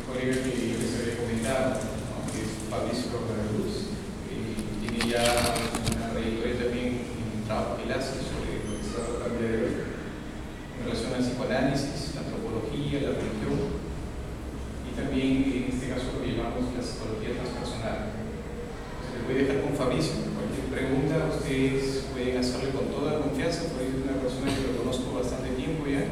colega que yo les había comentado, ¿no? Que es Fabricio Luz, tiene ya una trayectoria también en trabajo clásico sobre lo que se va a tratar de hoy, en relación al psicoanálisis, la antropología, la religión, y también en este caso lo que llamamos la psicología transpersonal. Les voy a dejar con Fabricio. Cualquier pregunta ustedes pueden hacerle con toda confianza, porque es una persona que lo conozco bastante tiempo ya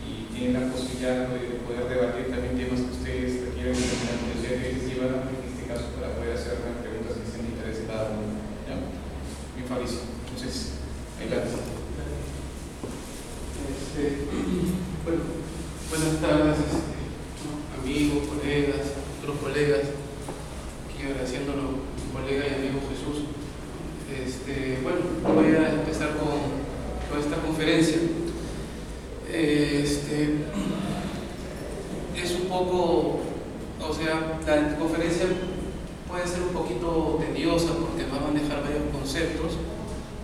y tiene la posibilidad de poder debatir también temas que ustedes quieran llevar, en este caso, para poder hacer unas preguntas que sean de interés de cada uno. ¿Ya? Bien, Fabricio. Entonces, adelante. Bueno, buenas tardes, amigos, colegas, otros colegas, aquí agradeciéndolo a mi colega y amigo Jesús. Bueno, voy a empezar con esta conferencia. Es un poco, o sea, la conferencia puede ser un poquito tediosa porque va a manejar varios conceptos,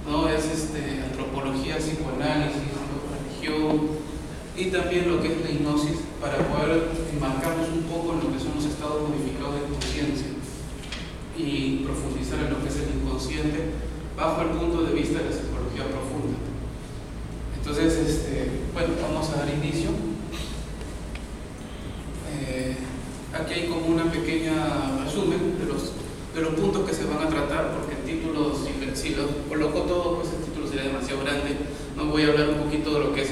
¿no? Es antropología, psicoanálisis, religión y también lo que es la hipnosis, para poder enmarcarnos un poco en lo que son los estados modificados de conciencia y profundizar en lo que es el inconsciente bajo el punto de vista de la psicología profunda. Entonces, bueno, vamos a dar inicio. Aquí hay como una pequeña resumen de los puntos que se van a tratar, porque el título, si lo coloco todo, pues el título sería demasiado grande. No voy a hablar un poquito de lo que es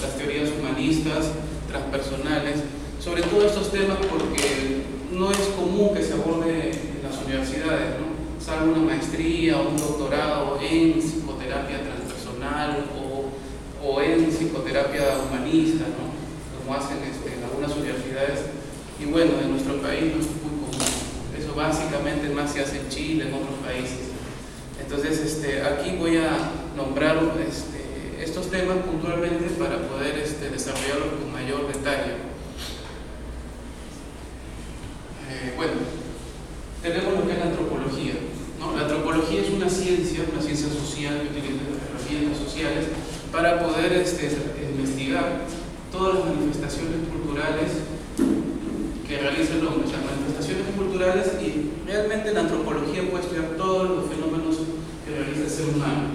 las teorías humanistas, transpersonales, sobre todos estos temas, porque no es común que se aborde en las universidades, ¿no? Salvo una maestría o un doctorado en psicoterapia transpersonal o en psicoterapia humanista, ¿no? Como hacen en algunas universidades. Y bueno, en nuestro país no es muy común. Eso básicamente más se hace en Chile, en otros países. Entonces, aquí voy a nombrar estos temas puntualmente para poder desarrollarlos con mayor detalle. Bueno, tenemos lo que es la antropología, ¿no? La antropología es una ciencia social que utiliza herramientas sociales para poder investigar todas las manifestaciones culturales que realiza el hombre, las manifestaciones culturales, y realmente la antropología puede estudiar todos los fenómenos que realiza el ser humano.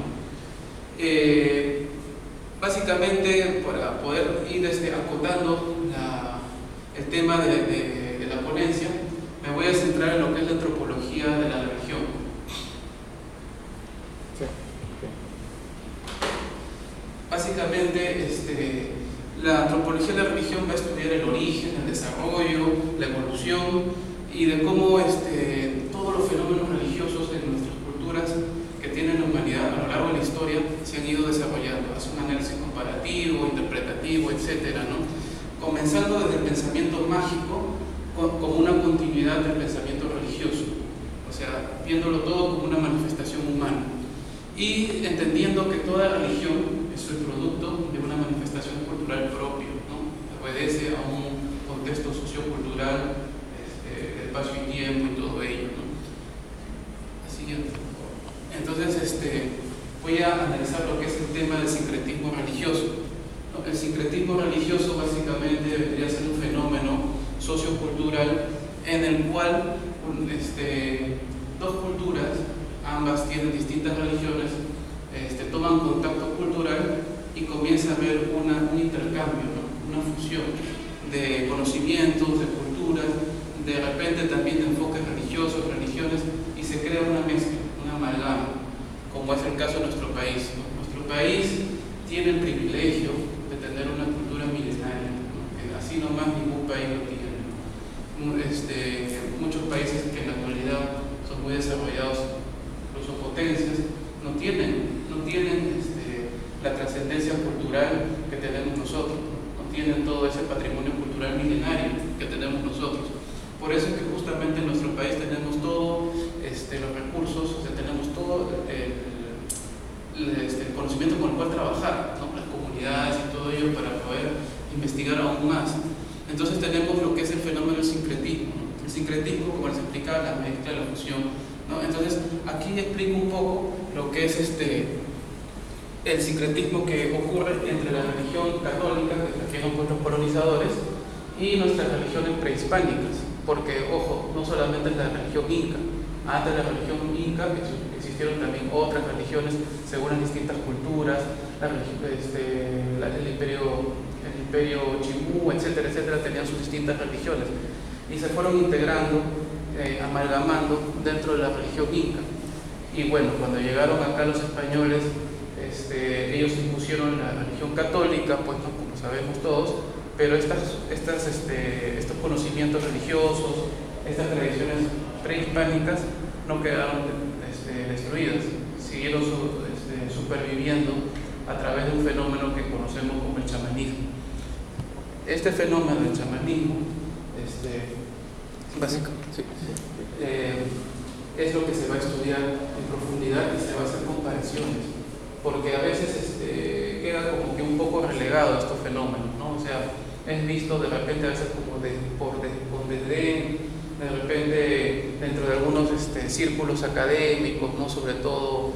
Básicamente, para poder ir acotando el tema de la ponencia, me voy a centrar en lo que es la antropología de la religión. Sí. Básicamente, la antropología de la religión va a estudiar el origen, el desarrollo, la evolución y de cómo todos los fenómenos religiosos en nuestras culturas que tiene la humanidad a lo largo de la historia se han ido desarrollando. Hace un análisis comparativo, interpretativo, etcétera, ¿no? Comenzando desde el pensamiento mágico como una continuidad del pensamiento religioso, o sea, viéndolo todo como una manifestación humana y entendiendo que toda religión es el producto de una manifestación cultural propia, ¿no? Obedece a un contexto sociocultural, espacio y tiempo y todo ello, ¿no? Así que, entonces, voy a analizar lo que es el tema del sincretismo religioso, ¿no? El sincretismo religioso básicamente debería ser un fenómeno sociocultural en el cual dos culturas, ambas tienen distintas religiones, toman contacto cultural y comienza a haber un intercambio, ¿no? Una fusión de conocimientos, de culturas, de repente también de enfoques religiosos, religiones, y se crea una mezcla, una amalgama, como es el caso de nuestro país, ¿no? Nuestro país tiene el privilegio de tener una cultura milenaria, ¿no? Así nomás ningún país lo tiene. Muchos países que en la actualidad son muy desarrollados, incluso potencias, no tienen la trascendencia cultural que tenemos nosotros, no tienen todo ese patrimonio cultural milenario que tenemos nosotros. Por eso es que justamente en nuestro país tenemos todos los recursos, o sea, tenemos todo el conocimiento con el cual trabajar, ¿no? Las comunidades y todo ello para poder investigar aún más. Entonces tenemos lo que es el fenómeno del sincretismo, ¿no? El sincretismo, como les explicaba, la mezcla, la fusión, ¿no? Entonces aquí explico un poco lo que es el sincretismo que ocurre entre la religión católica, que es la que han puesto los colonizadores, y nuestras religiones prehispánicas, porque, ojo, no solamente es la religión inca. Antes de la religión inca existieron también otras religiones según las distintas culturas, el imperio Chimú, etcétera, etcétera, tenían sus distintas religiones y se fueron integrando, amalgamando dentro de la religión inca. Y bueno, cuando llegaron acá los españoles, ellos impusieron la religión católica, pues no, como sabemos todos, pero estos conocimientos religiosos, estas tradiciones prehispánicas no quedaron destruidas, siguieron superviviendo a través de un fenómeno que conocemos como el chamanismo. Este fenómeno del chamanismo es lo que se va a estudiar en profundidad y se va a hacer comparaciones, porque a veces queda como que un poco relegado estos fenómenos, ¿no? O sea, es visto de repente a veces como con desdén, de repente dentro de algunos círculos académicos, ¿no? Sobre todo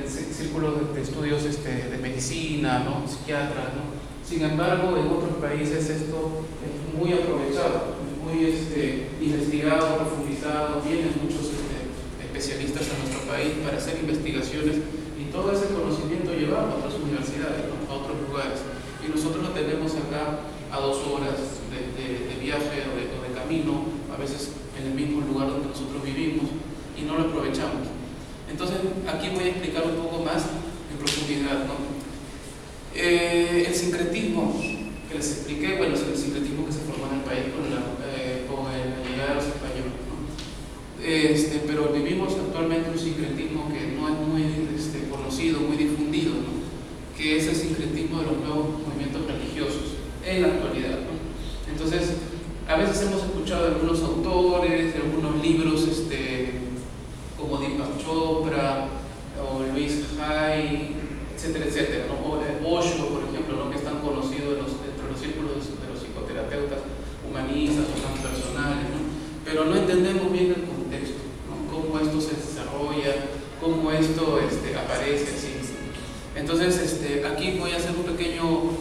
círculos de estudios de medicina, ¿no? Psiquiatras, ¿no? Sin embargo, en otros países esto es muy aprovechado, muy investigado, profundizado. Vienen muchos especialistas a nuestro país para hacer investigaciones y todo ese conocimiento llevarlo a otras universidades, ¿no? A otros lugares. Y nosotros lo tenemos acá a 2 horas de viaje o de camino, a veces en el mismo lugar donde nosotros vivimos, y no lo aprovechamos. Entonces, aquí voy a explicar un poco más en profundidad, ¿no? El sincretismo que les expliqué, bueno, es el sincretismo que se formó en el país con la llegada de los españoles, ¿no? Pero vivimos actualmente un sincretismo que no es muy conocido, muy difundido, ¿no? Que es el sincretismo de los nuevos movimientos religiosos en la actualidad, ¿no? Entonces, a veces hemos escuchado de algunos autores, de algunos libros como Deepak Chopra o Luis Hay, etcétera, etcétera, ¿no? O Osho, por ejemplo, ¿no? Que es tan conocido dentro de los círculos de los psicoterapeutas humanistas o transpersonales, ¿no? Pero no entendemos bien el contexto, ¿no? Cómo esto se desarrolla, cómo esto aparece así. Entonces, aquí voy a hacer un pequeño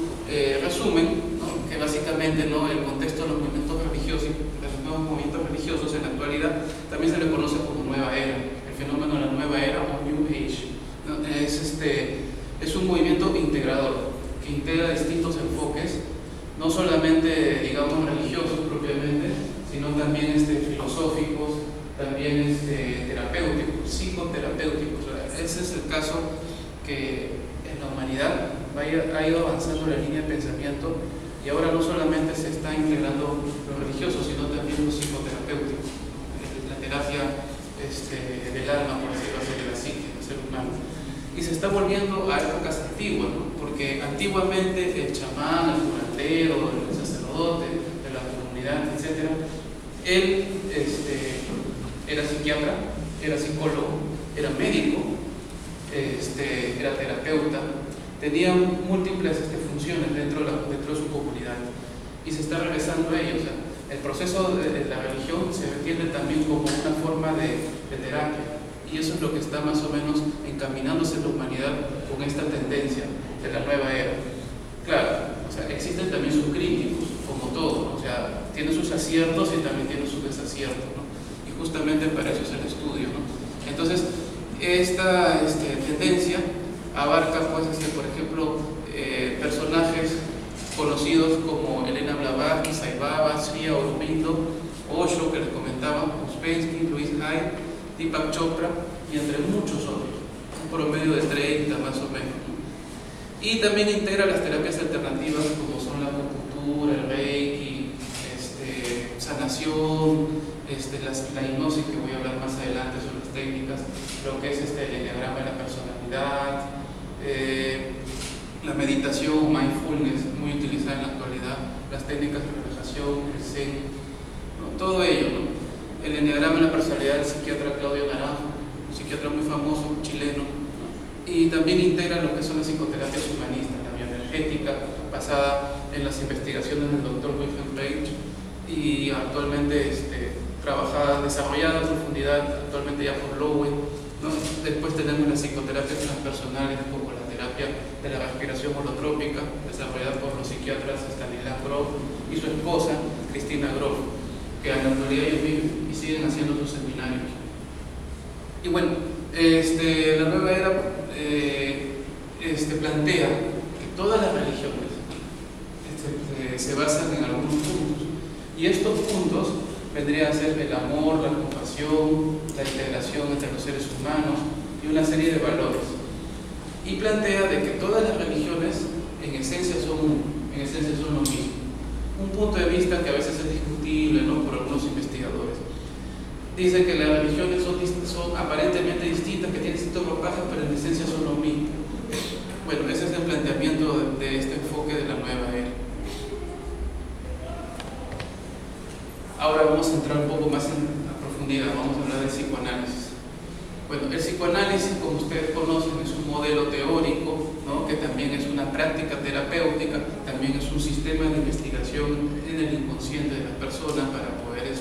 resumen, ¿no? Que básicamente, ¿no? El contexto de los movimientos religiosos, de los nuevos movimientos religiosos en la actualidad, también se le conoce como nueva era, el fenómeno de la nueva era o New Age, ¿no? Es un movimiento integrador que integra distintos enfoques, no solamente, digamos, religiosos propiamente, sino también filosóficos, también terapéuticos, psicoterapéuticos. Ese es el caso que en la humanidad ha ido avanzando la línea de pensamiento y ahora no solamente se está integrando lo religioso, sino también lo psicoterapéutico, la terapia del alma, por decirlo así, de la psique, del ser humano. Y se está volviendo a épocas antiguas, ¿no? Porque antiguamente el chamán, el curandero, el sacerdote de la comunidad, etc., él era psiquiatra, era psicólogo, era médico, era terapeuta, tenía múltiples funciones dentro de su comunidad y se está regresando a ello. O sea, el proceso de la religión se entiende también como una forma de terapia. Y eso es lo que está más o menos encaminándose en la humanidad con esta tendencia de la nueva era. Claro, o sea, existen también sus críticos, como todo, ¿no? O sea, tiene sus aciertos y también tiene sus desaciertos, ¿no? Y justamente para eso es el estudio, ¿no? Entonces, esta tendencia abarca, pues, por ejemplo, personajes conocidos como Elena Blavatsky, Sai Baba, Sri Aurobindo, Osho, que les comentaba, Uspensky, Luis Hay, Deepak Chopra y entre muchos otros, un promedio de 30 más o menos, ¿no? Y también integra las terapias alternativas como son la acupuntura, el reiki, sanación, la hipnosis, que voy a hablar más adelante sobre las técnicas, lo que es el enneagrama de la personalidad, la meditación, mindfulness, muy utilizada en la actualidad, las técnicas de relajación, el zen, ¿no? Todo ello, ¿no? El enneagrama de la personalidad del psiquiatra Claudio Naranjo, un psiquiatra muy famoso, chileno, ¿no? Y también integra lo que son las psicoterapias humanistas, la bioenergética, basada en las investigaciones del Dr. Wilhelm Reich y actualmente desarrollada en profundidad, actualmente ya por Lowen, ¿no? Después tenemos las psicoterapias transpersonales como la terapia de la respiración holotrópica, desarrollada por los psiquiatras Stanislav Grof y su esposa, Cristina Grof, que en la actualidad ellos viven y siguen haciendo sus seminarios. Y bueno, la nueva era plantea que todas las religiones se basan en algunos puntos, y estos puntos vendrían a ser el amor, la compasión, la integración entre los seres humanos y una serie de valores. Y plantea de que todas las religiones en esencia son lo mismo. Un punto de vista que a veces es discutible, ¿no?, por algunos investigadores. Dice que las religiones son aparentemente distintas, que tienen distintos ropajes, pero en esencia son lo mismo. Bueno, ese es el planteamiento de este enfoque de la nueva era. Ahora vamos a entrar un poco más a profundidad, vamos a hablar del psicoanálisis. Bueno, el psicoanálisis, como ustedes conocen, es un modelo teórico, ¿no?, que también es una práctica terapéutica, también es un sistema de investigación en el inconsciente de las personas para poder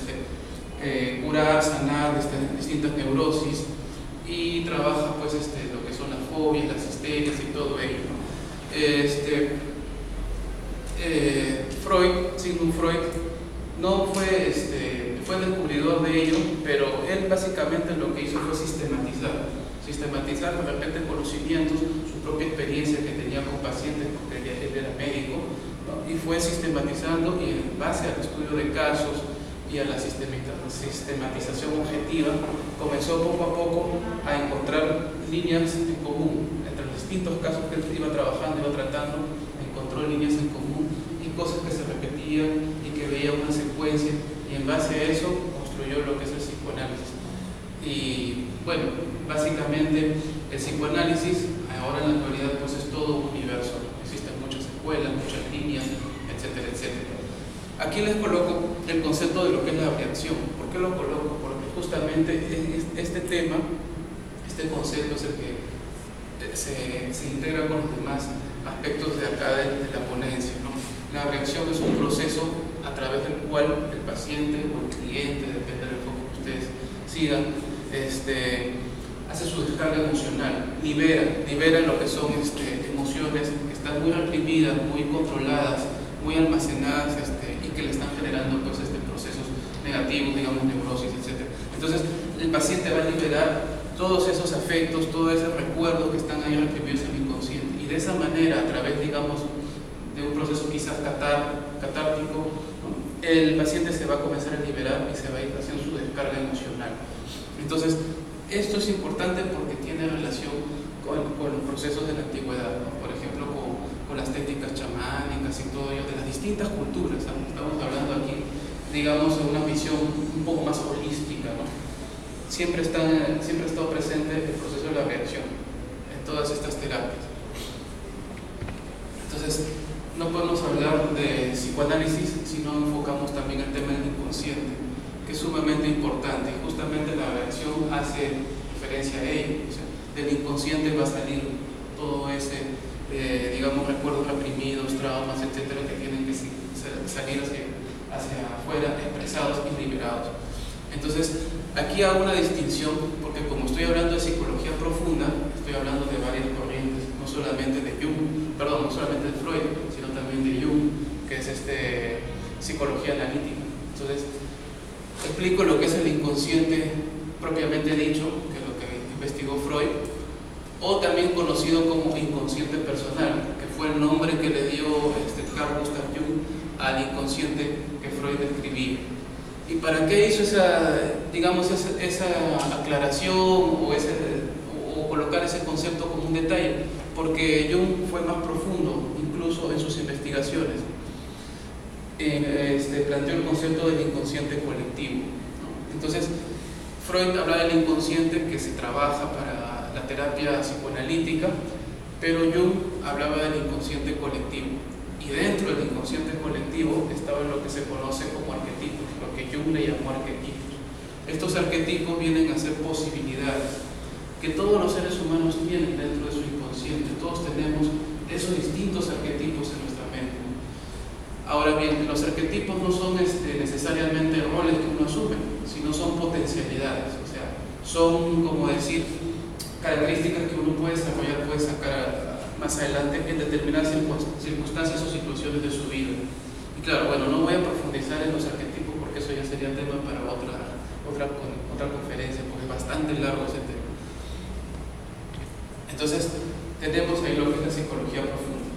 curar, sanar distintas neurosis, y trabaja pues lo que son las fobias, las histerias y todo ello, ¿no? Sigmund Freud no fue el descubridor de ello, pero él básicamente lo que hizo fue sistematizar de repente conocimientos, su propia experiencia que tenía con pacientes, porque él era médico, ¿no?, y fue sistematizando, y en base al estudio de casos y a la sistematización objetiva, comenzó poco a poco a encontrar líneas en común entre los distintos casos que él iba trabajando, iba tratando, encontró líneas en común y cosas que se repetían y que veía una secuencia, y en base a eso construyó lo que es el psicoanálisis. Y bueno, básicamente el psicoanálisis ahora en la actualidad pues es todo un universo, existen muchas escuelas, muchas líneas, etcétera, etcétera. Aquí les coloco el concepto de lo que es la reacción. ¿Por qué lo coloco? Porque justamente este tema, este concepto es el que se integra con los demás aspectos de acá de la ponencia, ¿no? La reacción es un proceso a través del cual el paciente o el cliente, depende del enfoque que ustedes sigan, hace su descarga emocional, libera lo que son emociones que están muy reprimidas, muy controladas, muy almacenadas, y que le están generando pues, procesos negativos, digamos, neurosis, etc. Entonces, el paciente va a liberar todos esos afectos, todos esos recuerdos que están ahí reprimidos en el inconsciente, y de esa manera, a través, digamos, de un proceso quizás catártico, ¿no?, el paciente se va a comenzar a liberar y se va a ir haciendo su descarga emocional. Entonces, esto es importante porque tiene relación con los procesos de la antigüedad, ¿no? Por ejemplo, con las técnicas chamánicas y todo ello de las distintas culturas, ¿no? Estamos hablando aquí, digamos, de una visión un poco más holística, ¿no? Siempre ha estado presente el proceso de la reacción en todas estas terapias. Entonces, no podemos hablar de psicoanálisis si no enfocamos también el tema del inconsciente, que es sumamente importante, y justamente la reacción hace referencia a ello. O sea, del inconsciente va a salir todo ese, digamos, recuerdos reprimidos, traumas, etcétera, que tienen que salir hacia afuera, expresados y liberados. Entonces, aquí hago una distinción, porque como estoy hablando de psicología profunda, estoy hablando de varias corrientes, no solamente de Freud, sino también de Jung, que es psicología analítica. Entonces, explico lo que es el inconsciente propiamente dicho, que es lo que investigó Freud, o también conocido como inconsciente personal, que fue el nombre que le dio Carl Gustav Jung al inconsciente que Freud describía. ¿Y para qué hizo esa aclaración o colocar ese concepto como un detalle? Porque Jung fue más profundo, incluso en sus investigaciones. Planteó el concepto del inconsciente colectivo, ¿no? Entonces, Freud hablaba del inconsciente que se trabaja para la terapia psicoanalítica, pero Jung hablaba del inconsciente colectivo. Y dentro del inconsciente colectivo estaba lo que se conoce como arquetipos, lo que Jung le llamó arquetipos. Estos arquetipos vienen a ser posibilidades que todos los seres humanos tienen dentro de su inconsciente. Todos tenemos esos distintos arquetipos en nuestra mente. Ahora bien, los arquetipos no son necesariamente roles que uno asume, sino son potencialidades, o sea, son, como decir, características que uno puede desarrollar, puede sacar más adelante en determinadas circunstancias o situaciones de su vida. Y claro, bueno, no voy a profundizar en los arquetipos porque eso ya sería tema para otra conferencia, porque es bastante largo ese tema. Entonces, tenemos ahí lo que es la psicología profunda.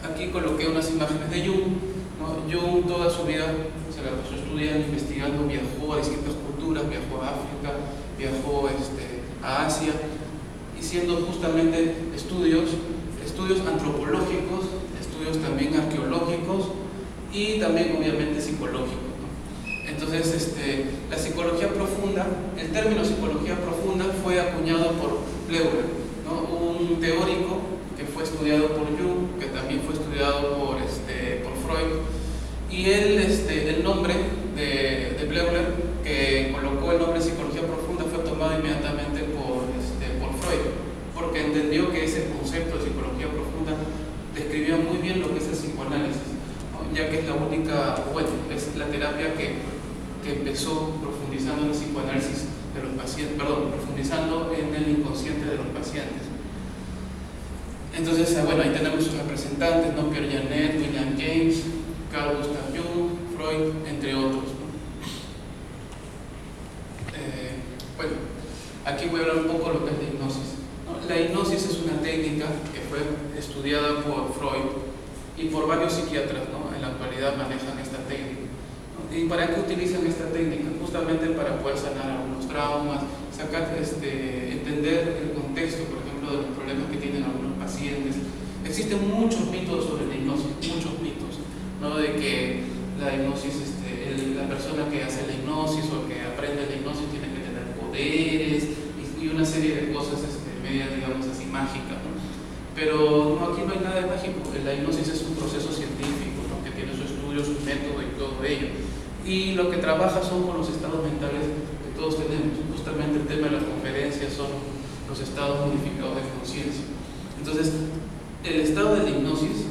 Aquí coloqué unas imágenes de Jung, ¿no? Jung toda su vida se la pasó estudiando, investigando, viajó a distintas culturas, viajó a África, viajó a Asia, haciendo justamente estudios antropológicos, estudios también arqueológicos y también obviamente psicológicos, ¿no? Entonces, la psicología profunda, el término psicología profunda fue acuñado por Bleuler, ¿no? Un teórico que fue estudiado por Jung, que también fue estudiado por Freud, y él, el nombre de Bleuler, que colocó el nombre psicología profunda, fue tomado inmediatamente por Freud, porque entendió que ese concepto de psicología profunda describía muy bien lo que es el psicoanálisis, ¿no? Ya que es la única, bueno, es la terapia que empezó profundizando en el psicoanálisis de los pacientes, profundizando en el inconsciente de los pacientes. Entonces, bueno, ahí tenemos sus representantes, ¿no? Pierre Janet, William James, Carl Gustav Jung, Freud, entre otros, ¿no? Bueno, aquí voy a hablar un poco de lo que es la hipnosis, ¿no? La hipnosis es una técnica que fue estudiada por Freud y por varios psiquiatras, ¿no? En la actualidad manejan esta técnica, ¿no? ¿Y para qué utilizan esta técnica? Justamente para poder sanar algunos traumas, entender el contexto, por ejemplo, de los problemas que tienen algunos pacientes. Existen muchos mitos sobre la hipnosis, muchos mitos, ¿no? De que la hipnosis, la persona que hace la hipnosis o que aprende la hipnosis tiene que tener poderes y una serie de cosas medias, digamos así, mágicas, ¿no? Pero no, aquí no hay nada de mágico. La hipnosis es un proceso científico, ¿no? Que tiene su estudio, su método y todo ello. Y lo que trabaja son con los estados mentales que todos tenemos. Justamente el tema de las conferencias son los estados modificados de conciencia. Entonces, el estado de la hipnosis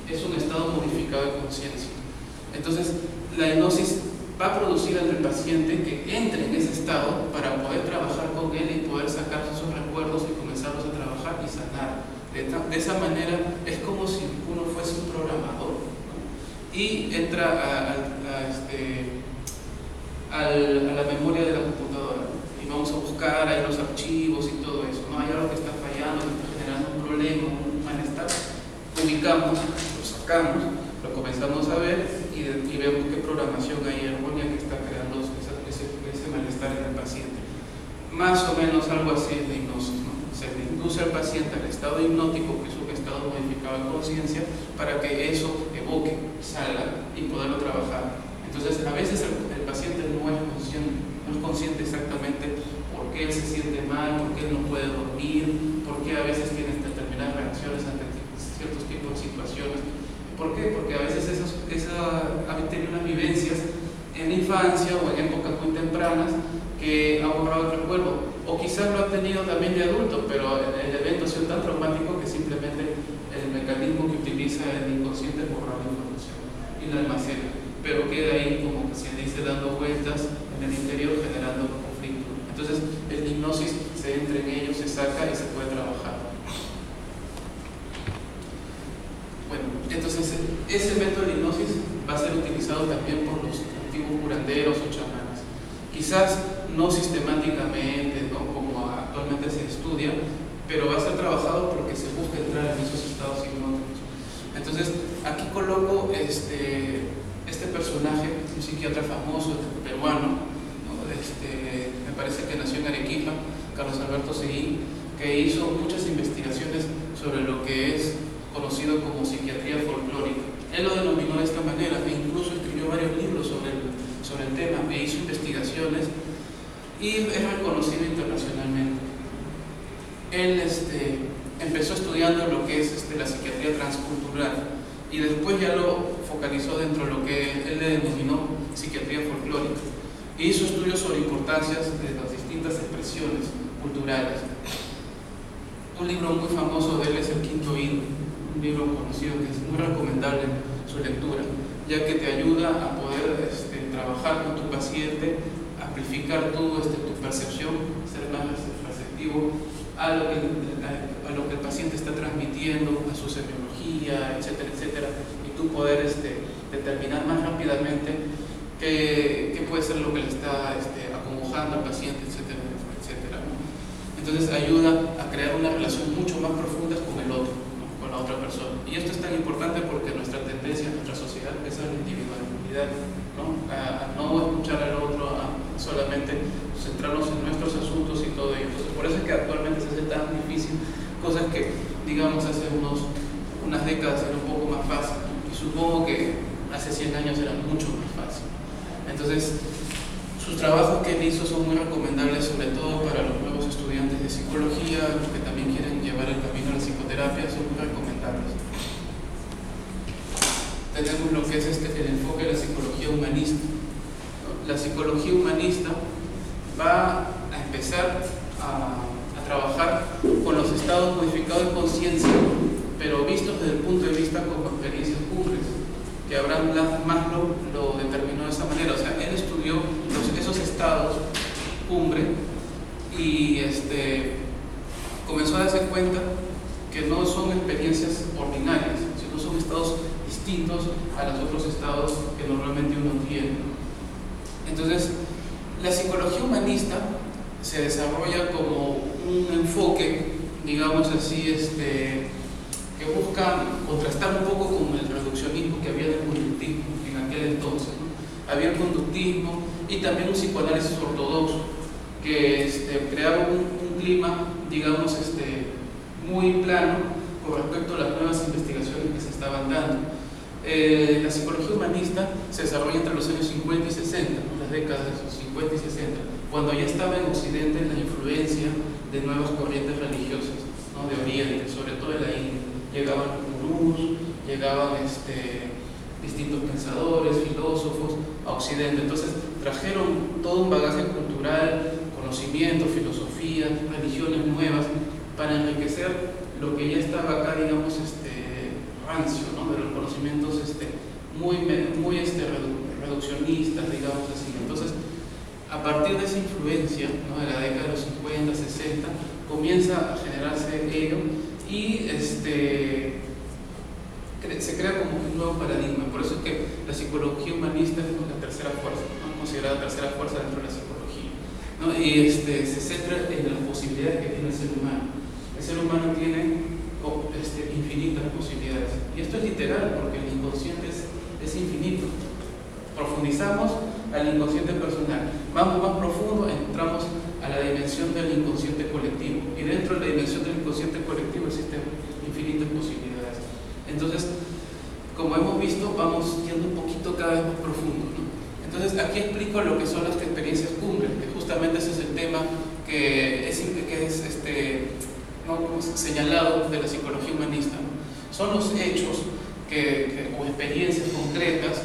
es un estado modificado de conciencia. Entonces, la hipnosis va a producir en el paciente que entre en ese estado para poder trabajar con él y poder sacar esos recuerdos y comenzarlos a trabajar y sanar. De esa manera es como si uno fuese un programador, ¿no? Y entra a la memoria de la computadora y vamos a buscar ahí los archivos y todo eso, ¿no? Hay algo que está fallando, que está generando un problema, un malestar, ubicamos, lo sacamos, lo comenzamos a ver y vemos qué programación hay errónea que está creando ese malestar en el paciente. Más o menos algo así es la hipnosis, ¿no? Se le induce al paciente al estado hipnótico, que es un estado modificado de conciencia, para que eso evoque, salga y poderlo trabajar. Entonces, a veces el paciente no es consciente exactamente por qué él se siente mal, por qué él no puede dormir, por qué a veces tiene determinadas reacciones ante ciertos tipos de situaciones. ¿Por qué? Porque a veces ha tenido unas vivencias en la infancia o en épocas muy tempranas que ha borrado el recuerdo, o quizás lo ha tenido también de adulto, pero el evento ha sido tan traumático que simplemente el mecanismo que utiliza el inconsciente es borrar la información y la almacena, pero queda ahí como que se dice dando vueltas en el interior generando conflicto. Entonces el hipnosis se entra en ello, se saca y se puede trabajar. Bueno, entonces ese método de hipnosis va a ser utilizado también por los antiguos curanderos o chamanes. Quizás no sistemáticamente, ¿no? Como actualmente se estudia, pero va a ser trabajado porque se busca entrar en esos estados hipnóticos. Entonces, aquí coloco este personaje, un psiquiatra famoso peruano, ¿no? Me parece que nació en Arequipa, Carlos Alberto Seguí, que hizo muchas investigaciones sobre lo que es conocido como psiquiatría folclórica. Él lo denominó de esta manera e incluso escribió varios libros sobre el tema e hizo investigaciones y es reconocido internacionalmente. Él empezó estudiando lo que es la psiquiatría transcultural y después ya lo focalizó dentro de lo que él le denominó psiquiatría folclórica e hizo estudios sobre importancias de las distintas expresiones culturales. Un libro muy famoso de él es El Quinto Hilo, un libro conocido que es muy recomendable su lectura, ya que te ayuda a poder trabajar con tu paciente, amplificar tu percepción, ser más receptivo a lo que el paciente está transmitiendo, a su semiología, etcétera, etcétera, y tú poder determinar más rápidamente qué puede ser lo que le está acongojando al paciente, etcétera, etcétera, ¿no? Entonces ayuda a crear una relación mucho más profunda con el otro, ¿no? Con la otra persona. Y esto es tan importante porque nuestra tendencia, nuestra sociedad es a la individualidad, ¿no? A no escuchar al otro, a solamente centrarnos en nuestros asuntos y todo ello. Entonces, por eso es que actualmente se hace tan difícil cosas que, digamos, hace unas décadas era un poco más fácil, y supongo que hace 100 años era mucho más fácil. Entonces, sus trabajos que él hizo son muy recomendables, sobre todo para los nuevos estudiantes de psicología, los que también quieren llevar el camino a la psicoterapia, son muy recomendables. Tenemos lo que es el enfoque de la psicología humanista. La psicología humanista va a empezar a trabajar con los estados modificados de conciencia, pero vistos desde el punto de vista como experiencias cumbres, que Abraham Maslow lo determinó de esa manera. O sea, él estudió esos estados cumbre y comenzó a darse cuenta que no son experiencias ordinarias, sino son estados distintos a los otros estados que normalmente uno tiene. Entonces, la psicología humanista se desarrolla como un enfoque, digamos así, que busca contrastar un poco con el reduccionismo que había del conductismo en aquel entonces, ¿no? Había el conductismo y también un psicoanálisis ortodoxo que creaba un clima, digamos, muy plano con respecto a las nuevas investigaciones que se estaban dando. La psicología humanista se desarrolla entre los años 50 y 60, ¿no? Las décadas de esos 50 y 60, cuando ya estaba en Occidente la influencia de nuevas corrientes religiosas, ¿no? De Oriente, sobre todo de la India. Llegaban gurús, llegaban distintos pensadores, filósofos a Occidente. Entonces trajeron todo un bagaje cultural, conocimiento, filosofía, religiones nuevas para enriquecer lo que ya estaba acá, digamos, rancio, ¿no? De los conocimientos muy reduccionistas, digamos así. Entonces, a partir de esa influencia, ¿no? De la década de los 50, 60, comienza a generarse ello y se crea como un nuevo paradigma. Por eso es que la psicología humanista es la tercera fuerza, ¿no? Considerada la tercera fuerza dentro de la psicología, ¿no? Y se centra en las posibilidades que tiene el ser humano. El ser humano tiene infinitas posibilidades. Y esto es literal, porque el inconsciente es infinito. Profundizamos al inconsciente personal. Vamos más profundo, entramos a la dimensión del inconsciente colectivo. Y dentro de la dimensión del inconsciente colectivo existen infinitas posibilidades. Entonces, como hemos visto, vamos yendo un poquito cada vez más profundo, ¿no? Entonces, aquí explico lo que son las experiencias cumbre, que justamente ese es el tema que es ¿no? señalado de la psicología humanista, ¿no? Son los hechos o experiencias concretas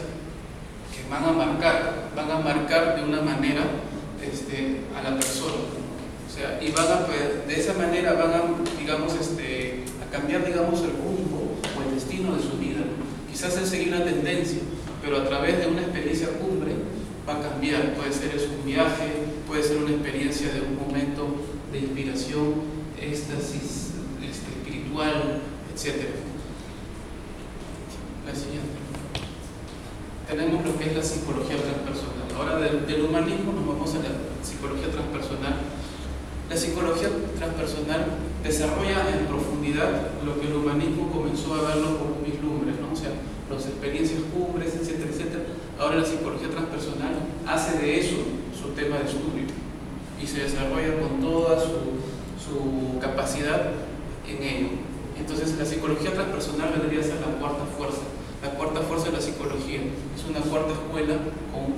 que van a marcar de una manera a la persona, o sea, y de esa manera van a, digamos, a cambiar, digamos, el rumbo o el destino de su vida. Quizás él seguir una tendencia, pero a través de una experiencia cumbre va a cambiar. Puede ser un viaje, puede ser una experiencia de un momento de inspiración, éxtasis espiritual, etc. La siguiente. Tenemos lo que es la psicología transpersonal. Ahora del humanismo nos vamos a la psicología transpersonal. La psicología transpersonal desarrolla en profundidad lo que el humanismo comenzó a verlo como vislumbres, ¿no? O sea, las experiencias cumbres, etcétera, etcétera. Ahora la psicología transpersonal hace de eso su tema de estudio y se desarrolla con toda su capacidad en ello. Entonces, la psicología transpersonal vendría a ser la cuarta fuerza. La cuarta fuerza de la psicología es una cuarta escuela con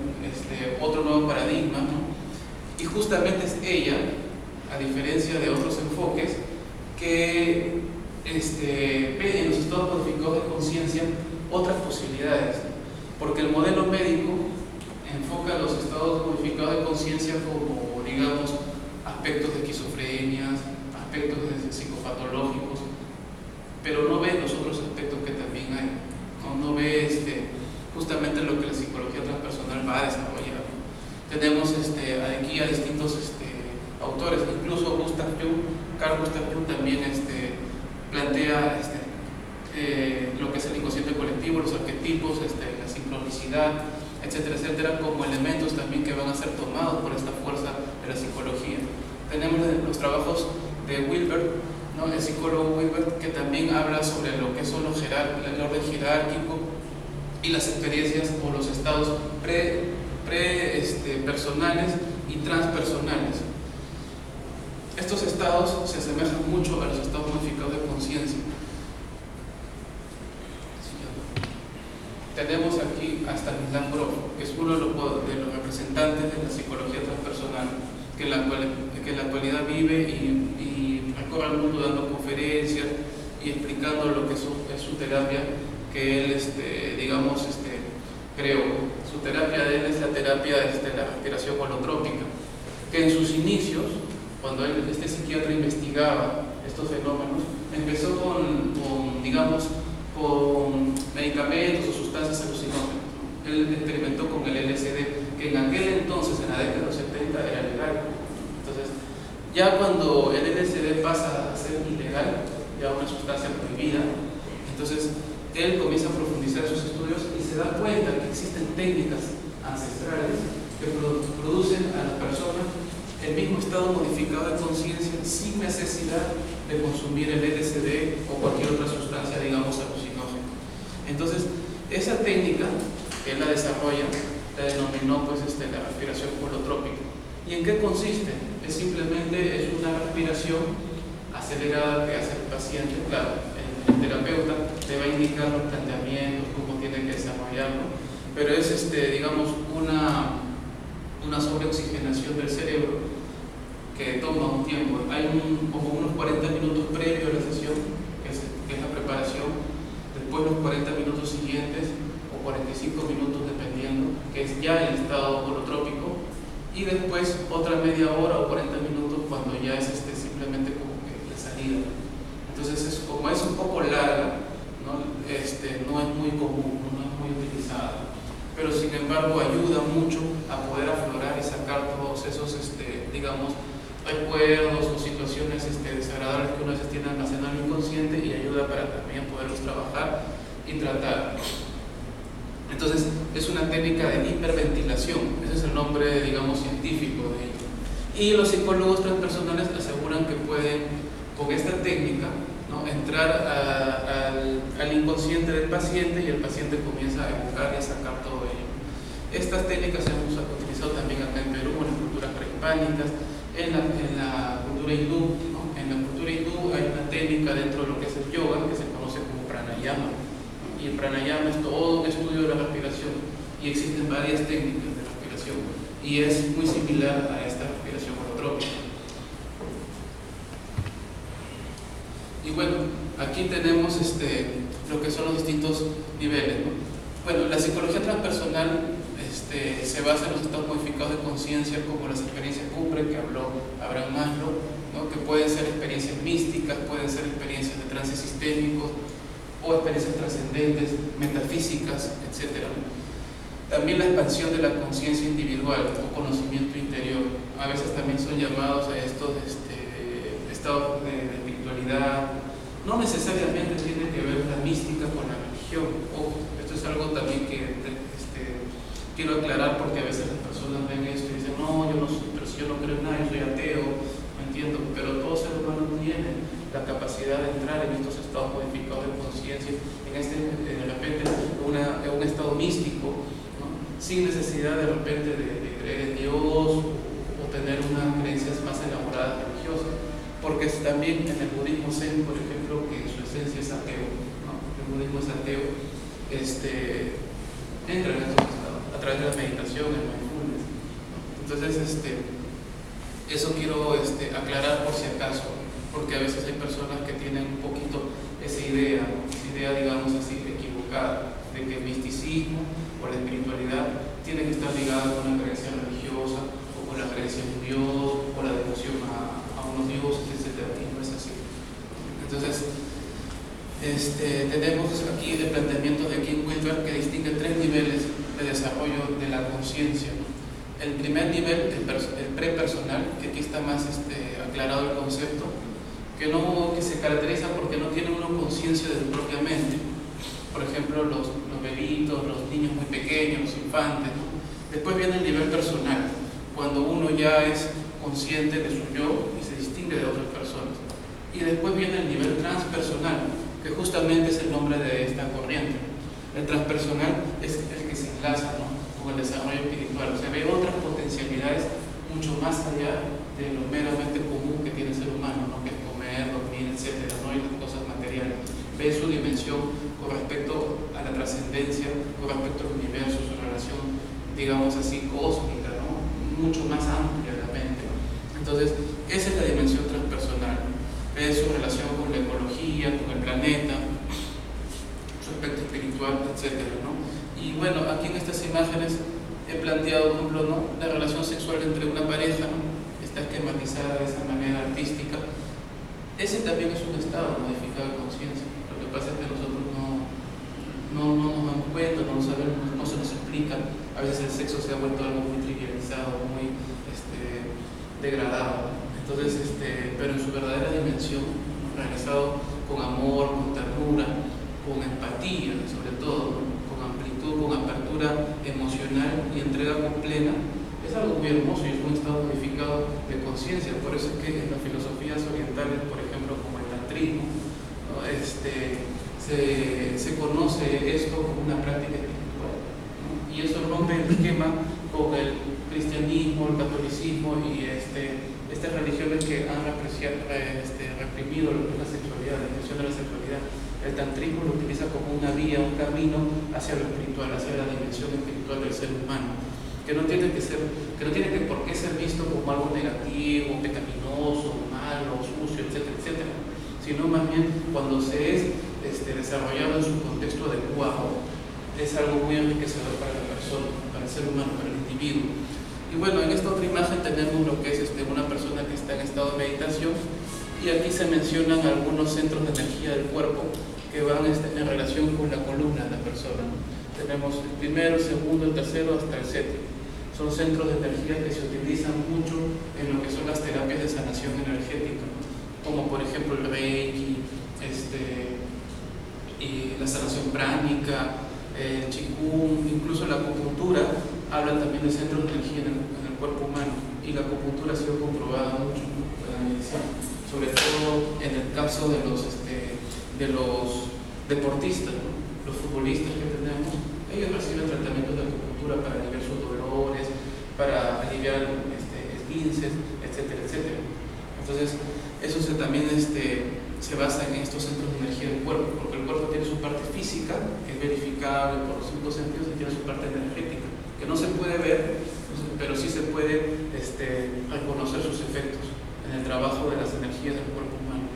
otro nuevo paradigma, ¿no? Y justamente es ella, a diferencia de otros enfoques, que ve en los estados modificados de conciencia otras posibilidades, porque el modelo médico enfoca los estados modificados de conciencia como, digamos, aspectos de esquizofrenia, aspectos psicopatológicos, pero no ve los otros aspectos que también hay, no ve justamente lo que la psicología transpersonal va a desarrollar. Tenemos aquí a distintos autores, incluso Carl Gustav Jung también plantea lo que es el inconsciente colectivo, los arquetipos, la sincronicidad, etcétera, etcétera, como elementos también que van a ser tomados por esta fuerza de la psicología. Tenemos los trabajos de Wilber, ¿no? El psicólogo Wilber, que también habla sobre lo que son el orden jerárquico y las experiencias o los estados personales y transpersonales. Estos estados se asemejan mucho a los estados modificados de conciencia. Tenemos aquí a Stanislav Grof, que es uno de los representantes de la psicología transpersonal, que en la actualidad vive y recorre el mundo dando conferencias y explicando lo que es su terapia, que él, creó. Su terapia de él es la terapia de la respiración holotrópica, que en sus inicios, cuando este psiquiatra investigaba estos fenómenos, empezó con medicamentos o sustancias alucinógenas. Él experimentó con el LSD, que en aquel entonces, en la década de los 70, era legal. Entonces, ya cuando el LSD pasa a ser ilegal, ya una sustancia prohibida, entonces él comienza a profundizar sus estudios y se da cuenta que existen técnicas ancestrales que producen a la persona el mismo estado modificado de conciencia sin necesidad de consumir el LSD o cualquier otra sustancia, alucinógena. Entonces, esa técnica que él la desarrolla, la denominó la respiración holotrópica. ¿Y en qué consiste? Es una respiración acelerada que hace el paciente. Claro, el terapeuta le va a indicar los planteamientos, cómo tiene que desarrollarlo, pero es una sobreoxigenación del cerebro que toma un tiempo. Hay como unos 40 minutos previo a la sesión, que es la preparación, después los 40 minutos siguientes o 45 minutos dependiendo, que es ya el estado holotrópico, y después otra media hora o 40 minutos cuando ya es simplemente como que la salida. Entonces, como es un poco larga, no es muy común, no es muy utilizada, pero sin embargo ayuda mucho a poder aflorar y sacar todos esos recuerdos o situaciones desagradables que uno a veces tiene almacenado en el inconsciente, y ayuda para también poderlos trabajar y tratar. Entonces, es una técnica de hiperventilación, ese es el nombre, científico de ello. Y los psicólogos transpersonales aseguran que pueden, con esta técnica, ¿no?, entrar al inconsciente del paciente, y el paciente comienza a evocar y a sacar todo ello. Estas técnicas se han utilizado también acá en Perú, en las culturas prehispánicas, en la cultura hindú, ¿no? En la cultura hindú hay una técnica dentro de lo que es el yoga que se conoce como pranayama, ¿no? Y el pranayama es todo un estudio de la respiración, y existen varias técnicas de respiración, y es muy similar a esta respiración holotrópica. Y bueno, aquí tenemos lo que son los distintos niveles, ¿no? Bueno, la psicología transpersonal se basa en los estados modificados de conciencia, como las experiencias cumbre que habló Abraham Maslow, ¿no?, que pueden ser experiencias místicas, pueden ser experiencias de trances sistémicos o experiencias trascendentes, metafísicas, etc. También la expansión de la conciencia individual o conocimiento interior. A veces también son llamados a estos estados de espiritualidad. No necesariamente tiene que ver la mística con la religión. Ojo, esto es algo también que quiero aclarar, porque a veces las personas ven esto y dicen, no, yo no soy, pero si yo no creo en nada, yo soy ateo, no entiendo. Pero todo ser humano tiene la capacidad de entrar en estos estados modificados de conciencia, de repente un estado místico, ¿no?, sin necesidad de repente de creer en Dios o tener unas creencias más elaboradas religiosas, porque también en el budismo zen, por ejemplo, que en su esencia es ateo, ¿no? El budismo es ateo, entra en estos estados a través de la meditación, el mindfulness, ¿no? Entonces, eso quiero aclarar por si acaso, porque a veces hay personas que tienen un poquito esa idea, digamos así, equivocada, de que el misticismo o la espiritualidad tiene que estar ligada con una creencia religiosa o con la creencia en un Dios o la devoción a unos dioses, etc. Y no es así. Entonces, tenemos aquí el planteamiento de Kim Wilber, que distingue 3 niveles de desarrollo de la conciencia, ¿no? El primer nivel, el prepersonal, que aquí está más aclarado el concepto, que se caracteriza porque no tiene una conciencia de su propia mente. Por ejemplo, los bebitos, los niños muy pequeños, los infantes, ¿no? Después viene el nivel personal, cuando uno ya es consciente de su yo y se distingue de otras personas. Y después viene el nivel transpersonal, que justamente es el nombre de esta corriente. El transpersonal es el que se enlaza, ¿no?, con el desarrollo espiritual. O sea, ve otras potencialidades mucho más allá de lo meramente común que tiene el ser humano, ¿no?, que es comer, dormir, etcétera, ¿no?, y las cosas materiales. Ve su dimensión con respecto a la trascendencia, con respecto al universo, su relación, digamos así, cósmica, ¿no?, mucho más amplia de la mente. Entonces, esa es la dimensión transpersonal. Ve su relación con la ecología, con el planeta, su aspecto espiritual, etcétera, ¿no? Y bueno, aquí en estas imágenes he planteado, por ejemplo, ¿no?, la relación sexual entre una pareja, ¿no?, está esquematizada de esa manera artística. Ese también es un estado modificado de conciencia. Lo que pasa es que nosotros no nos damos cuenta, no lo sabemos, no se nos explica. A veces el sexo se ha vuelto algo muy trivializado, muy degradado. Entonces, pero en su verdadera dimensión, realizado con amor, con ternura, con empatía, sobre todo, ¿no?, con amplitud, con apertura emocional y entrega plena, es algo muy hermoso y es un estado modificado de conciencia. Por eso es que en las filosofías orientales, por ejemplo, como el tantrismo, ¿no?, se conoce esto como una práctica espiritual, ¿no? Y eso rompe el esquema con el cristianismo, el catolicismo y estas religiones que han reprimido lo que es la sexualidad, la expresión de la sexualidad. El tantrismo lo utiliza como una vía, un camino hacia lo espiritual, hacia la dimensión espiritual del ser humano, que no tiene que por qué ser visto como algo negativo, pecaminoso, malo, sucio, etcétera, etcétera, sino más bien cuando se es desarrollado en su contexto adecuado, es algo muy enriquecedor para la persona, para el ser humano, para el individuo. Y bueno, en esta otra imagen tenemos lo que es una persona que está en estado de meditación, y aquí se mencionan algunos centros de energía del cuerpo que van en relación con la columna de la persona. Tenemos el primero, el segundo, el tercero hasta el séptimo. Son centros de energía que se utilizan mucho en lo que son las terapias de sanación energética, como por ejemplo el Reiki, y la sanación pránica, el Qigong, incluso la acupuntura. Hablan también de centros de energía en el cuerpo humano, y la acupuntura ha sido comprobada mucho, ¿no?, en la medicina, sobre todo en el caso de los deportistas, ¿no?, los futbolistas que tenemos. Ellos reciben tratamientos de acupuntura para aliviar sus dolores, para aliviar esguinces, etcétera, etcétera. Entonces, eso también se basa en estos centros de energía del cuerpo, porque el cuerpo tiene su parte física, que es verificable por los 5 sentidos, y tiene su parte energética, que no se puede ver, pero sí se puede reconocer sus efectos en el trabajo de las energías del cuerpo humano.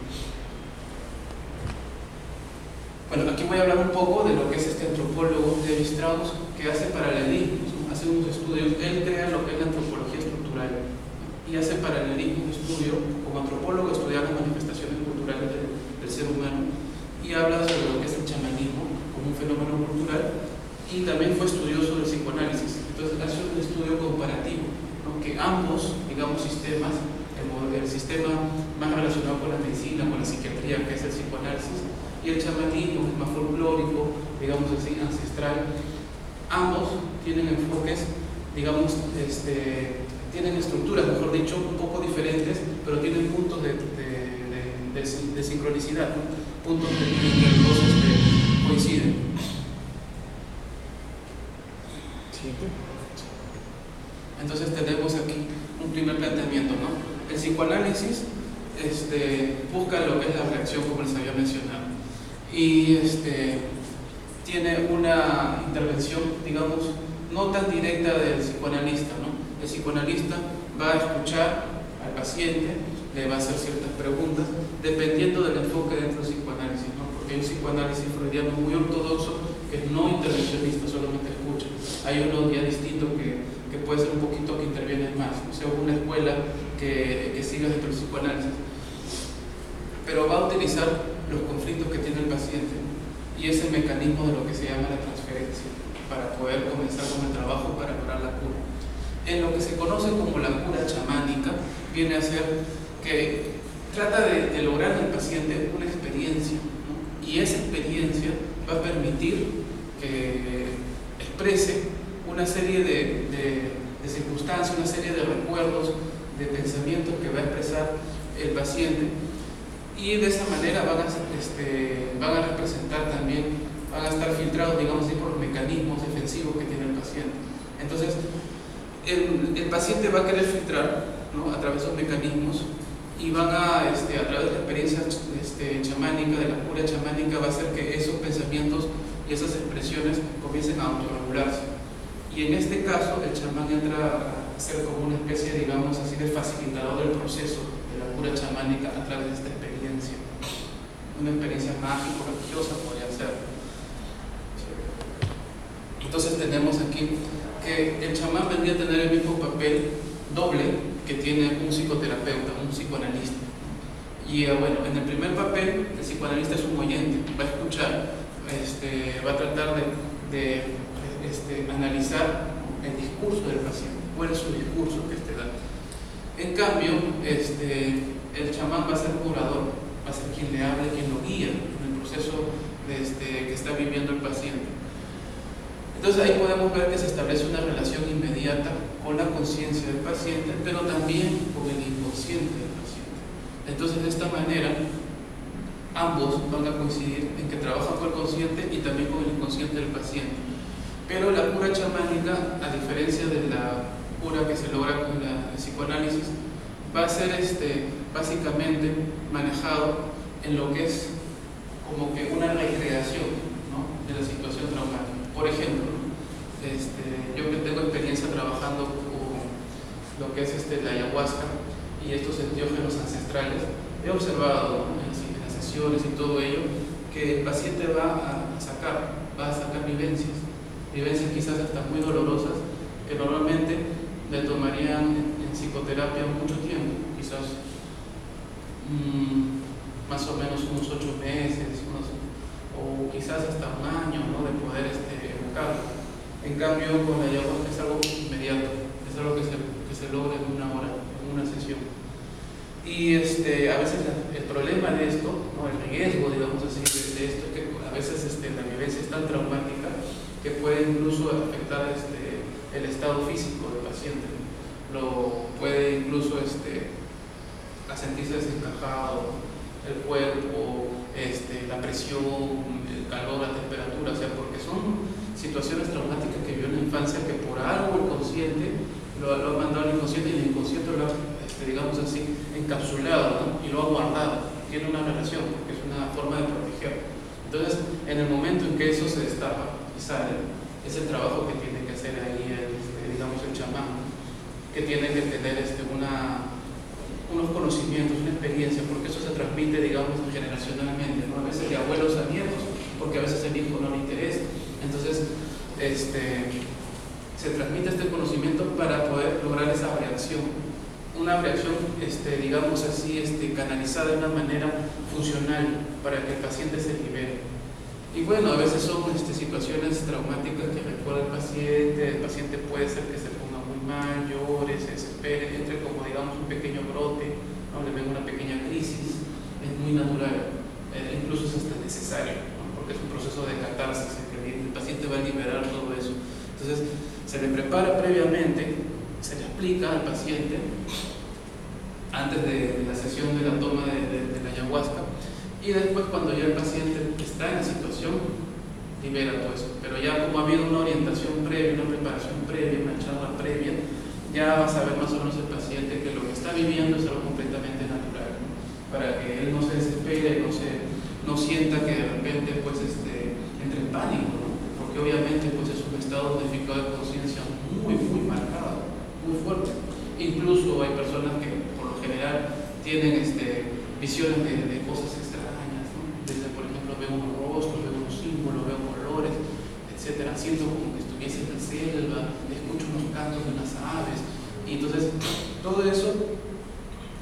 Bueno, aquí voy a hablar un poco de lo que es este antropólogo Levi Strauss, que hace paralelismos, ¿no?, hace unos estudios. Él crea lo que es la antropología estructural, ¿no?, y hace paralelismos de estudio. Como antropólogo estudia las manifestaciones culturales del ser humano, y habla sobre lo que es el chamanismo como un fenómeno cultural, y también fue estudioso del psicoanálisis. Entonces hace un estudio comparativo, ¿no?, que ambos, digamos, sistemas, el sistema más relacionado con la medicina, con la psiquiatría, que es el psicoanálisis, y el chamanismo, que es más folclórico, digamos así, ancestral, ambos tienen enfoques, digamos, tienen estructuras, mejor dicho, un poco diferentes, pero tienen puntos de sincronicidad, ¿no?, puntos en que los dos coinciden. Entonces tenemos aquí un primer planteamiento, ¿no? El psicoanálisis busca lo que es la reacción, como les había mencionado, y tiene una intervención, digamos, no tan directa del psicoanalista, ¿no? El psicoanalista va a escuchar al paciente, le va a hacer ciertas preguntas, dependiendo del enfoque dentro del psicoanálisis, ¿no? Porque hay un psicoanálisis freudiano muy ortodoxo que es no intervencionista, solamente escucha. Hay uno ya distinto que puede ser un poquito que interviene más, o sea, una escuela que sigue dentro del psicoanálisis, pero va a utilizar los conflictos que tiene el paciente, y ese mecanismo de lo que se llama la transferencia, para poder comenzar con el trabajo para lograr la cura. En lo que se conoce como la cura chamánica viene a ser que trata de lograr en el paciente una experiencia, ¿no? Y esa experiencia va a permitir que exprese una serie de circunstancias, una serie de recuerdos, de pensamientos que va a expresar el paciente, y de esa manera van a representar también, van a estar filtrados, digamos así, por los mecanismos defensivos que tiene el paciente. Entonces, el paciente va a querer filtrar, ¿no?, a través de esos mecanismos, y van a través de la experiencia chamánica, de la cura chamánica, va a hacer que esos pensamientos y esas expresiones comiencen a autorregularse. Y en este caso, el chamán entra a ser como una especie, digamos así, de facilitador del proceso de la cura chamánica a través de esta experiencia. Una experiencia mágico-religiosa podría ser. Entonces tenemos aquí que el chamán vendría a tener el mismo papel doble que tiene un psicoterapeuta, un psicoanalista. Y bueno, en el primer papel, el psicoanalista es un oyente, va a escuchar, va a tratar de analizar el discurso del paciente, cuál es su discurso que da. En cambio, el chamán va a ser curador, va a ser quien le hable, quien lo guía en el proceso que está viviendo el paciente. Entonces ahí podemos ver que se establece una relación inmediata con la conciencia del paciente, pero también con el inconsciente del paciente. Entonces, de esta manera, ambos van a coincidir en que trabajan con el consciente y también con el inconsciente del paciente. Pero la cura chamánica, a diferencia de la cura que se logra con el psicoanálisis, va a ser básicamente manejado en lo que es como que una recreación, ¿no?, de la situación traumática. Por ejemplo, yo que tengo experiencia trabajando con lo que es la ayahuasca y estos enteógenos ancestrales, he observado en las sesiones y todo ello que el paciente va a sacar vivencias quizás hasta muy dolorosas, que normalmente le tomarían en psicoterapia mucho tiempo, quizás más o menos unos 8 meses, o quizás hasta un año, ¿no?, de poder evocarlo. En cambio, con la ayahuasca es algo inmediato, es algo que se logra en una hora, en una sesión. Y a veces el problema de esto, ¿no?, el riesgo, digamos así, de esto, es que a veces la vivencia es tan traumática que puede incluso afectar el estado físico del paciente. Lo puede incluso a sentirse desencajado, el cuerpo, la presión, el calor, la temperatura, o sea, porque son situaciones traumáticas que vivió en la infancia que por algo el consciente lo ha mandado al inconsciente y el inconsciente lo ha, digamos así, encapsulado, ¿no?, y lo ha guardado. Tiene una relación porque es una forma de proteger. Entonces, en el momento en que eso se destapa y sale, es el trabajo que tiene que hacer ahí digamos el chamán, que tiene que tener unos conocimientos, una experiencia, porque eso se transmite, digamos, generacionalmente, ¿no? A veces de abuelos a nietos, porque a veces el hijo no le interesa. Entonces, se transmite este conocimiento para poder lograr esa reacción, una reacción, digamos así, canalizada de una manera funcional para que el paciente se libere. Y bueno, a veces son situaciones traumáticas que recuerda el paciente puede ser que se ponga muy mal, llore, se desespere, entre como, digamos, un pequeño brote, ¿no?, le venga una pequeña crisis, es muy natural, incluso es hasta necesario, ¿no?, porque es un proceso de catarsis, el paciente va a liberar todo eso. Entonces, se le prepara previamente, se le explica al paciente antes de la sesión de la toma de la ayahuasca, y después, cuando ya el paciente está en la situación, libera todo eso. Pero ya como ha habido una orientación previa, una preparación previa, una charla previa, ya va a saber más o menos el paciente que lo que está viviendo es algo completamente natural, ¿no?, para que él no se desespere, no sienta que de repente entre en pánico, ¿no?, porque obviamente es un estado modificado de conciencia muy, muy marcado, muy fuerte. Incluso hay personas que por lo general tienen visiones de cosas extrañas, ¿no?, desde, por ejemplo, veo unos rostros, veo unos símbolos, veo colores, etcétera. Siento como que estuviese en la selva, escucho unos cantos de unas aves, y entonces todo eso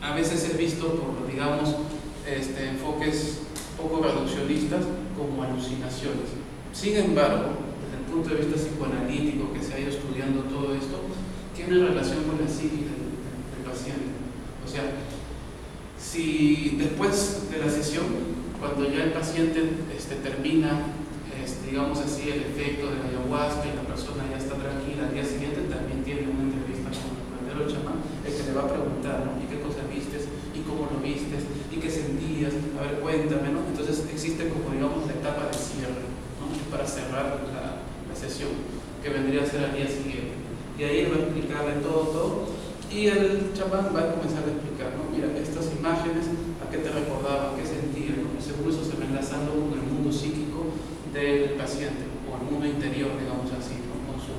a veces es visto por, digamos, enfoques poco reduccionistas como alucinaciones. Sin embargo, desde el punto de vista psicoanalítico, que se ha ido estudiando todo esto, tiene relación con psiquis del paciente. O sea, si después de la sesión, cuando ya el paciente termina, digamos así, el efecto de la ayahuasca y la persona ya está tranquila, al día siguiente también tiene una entrevista con el curandero chamán, el que le va a preguntar, ¿no? ¿Y qué cosa vistes? ¿Y cómo lo vistes? ¿Y qué sentías? A ver, cuéntame, ¿no? Entonces existe como, digamos, la etapa de cierre, ¿no? Para cerrar la sesión, que vendría a ser al día siguiente. Y ahí él va a explicarle todo, y el chamán va a comenzar a explicar, ¿no? Mira, estas imágenes, ¿a qué te recordaban? ¿Qué sentías? ¿No? Según eso se va enlazando con el mundo psíquico del paciente, o el mundo interior, digamos así, ¿no? Con su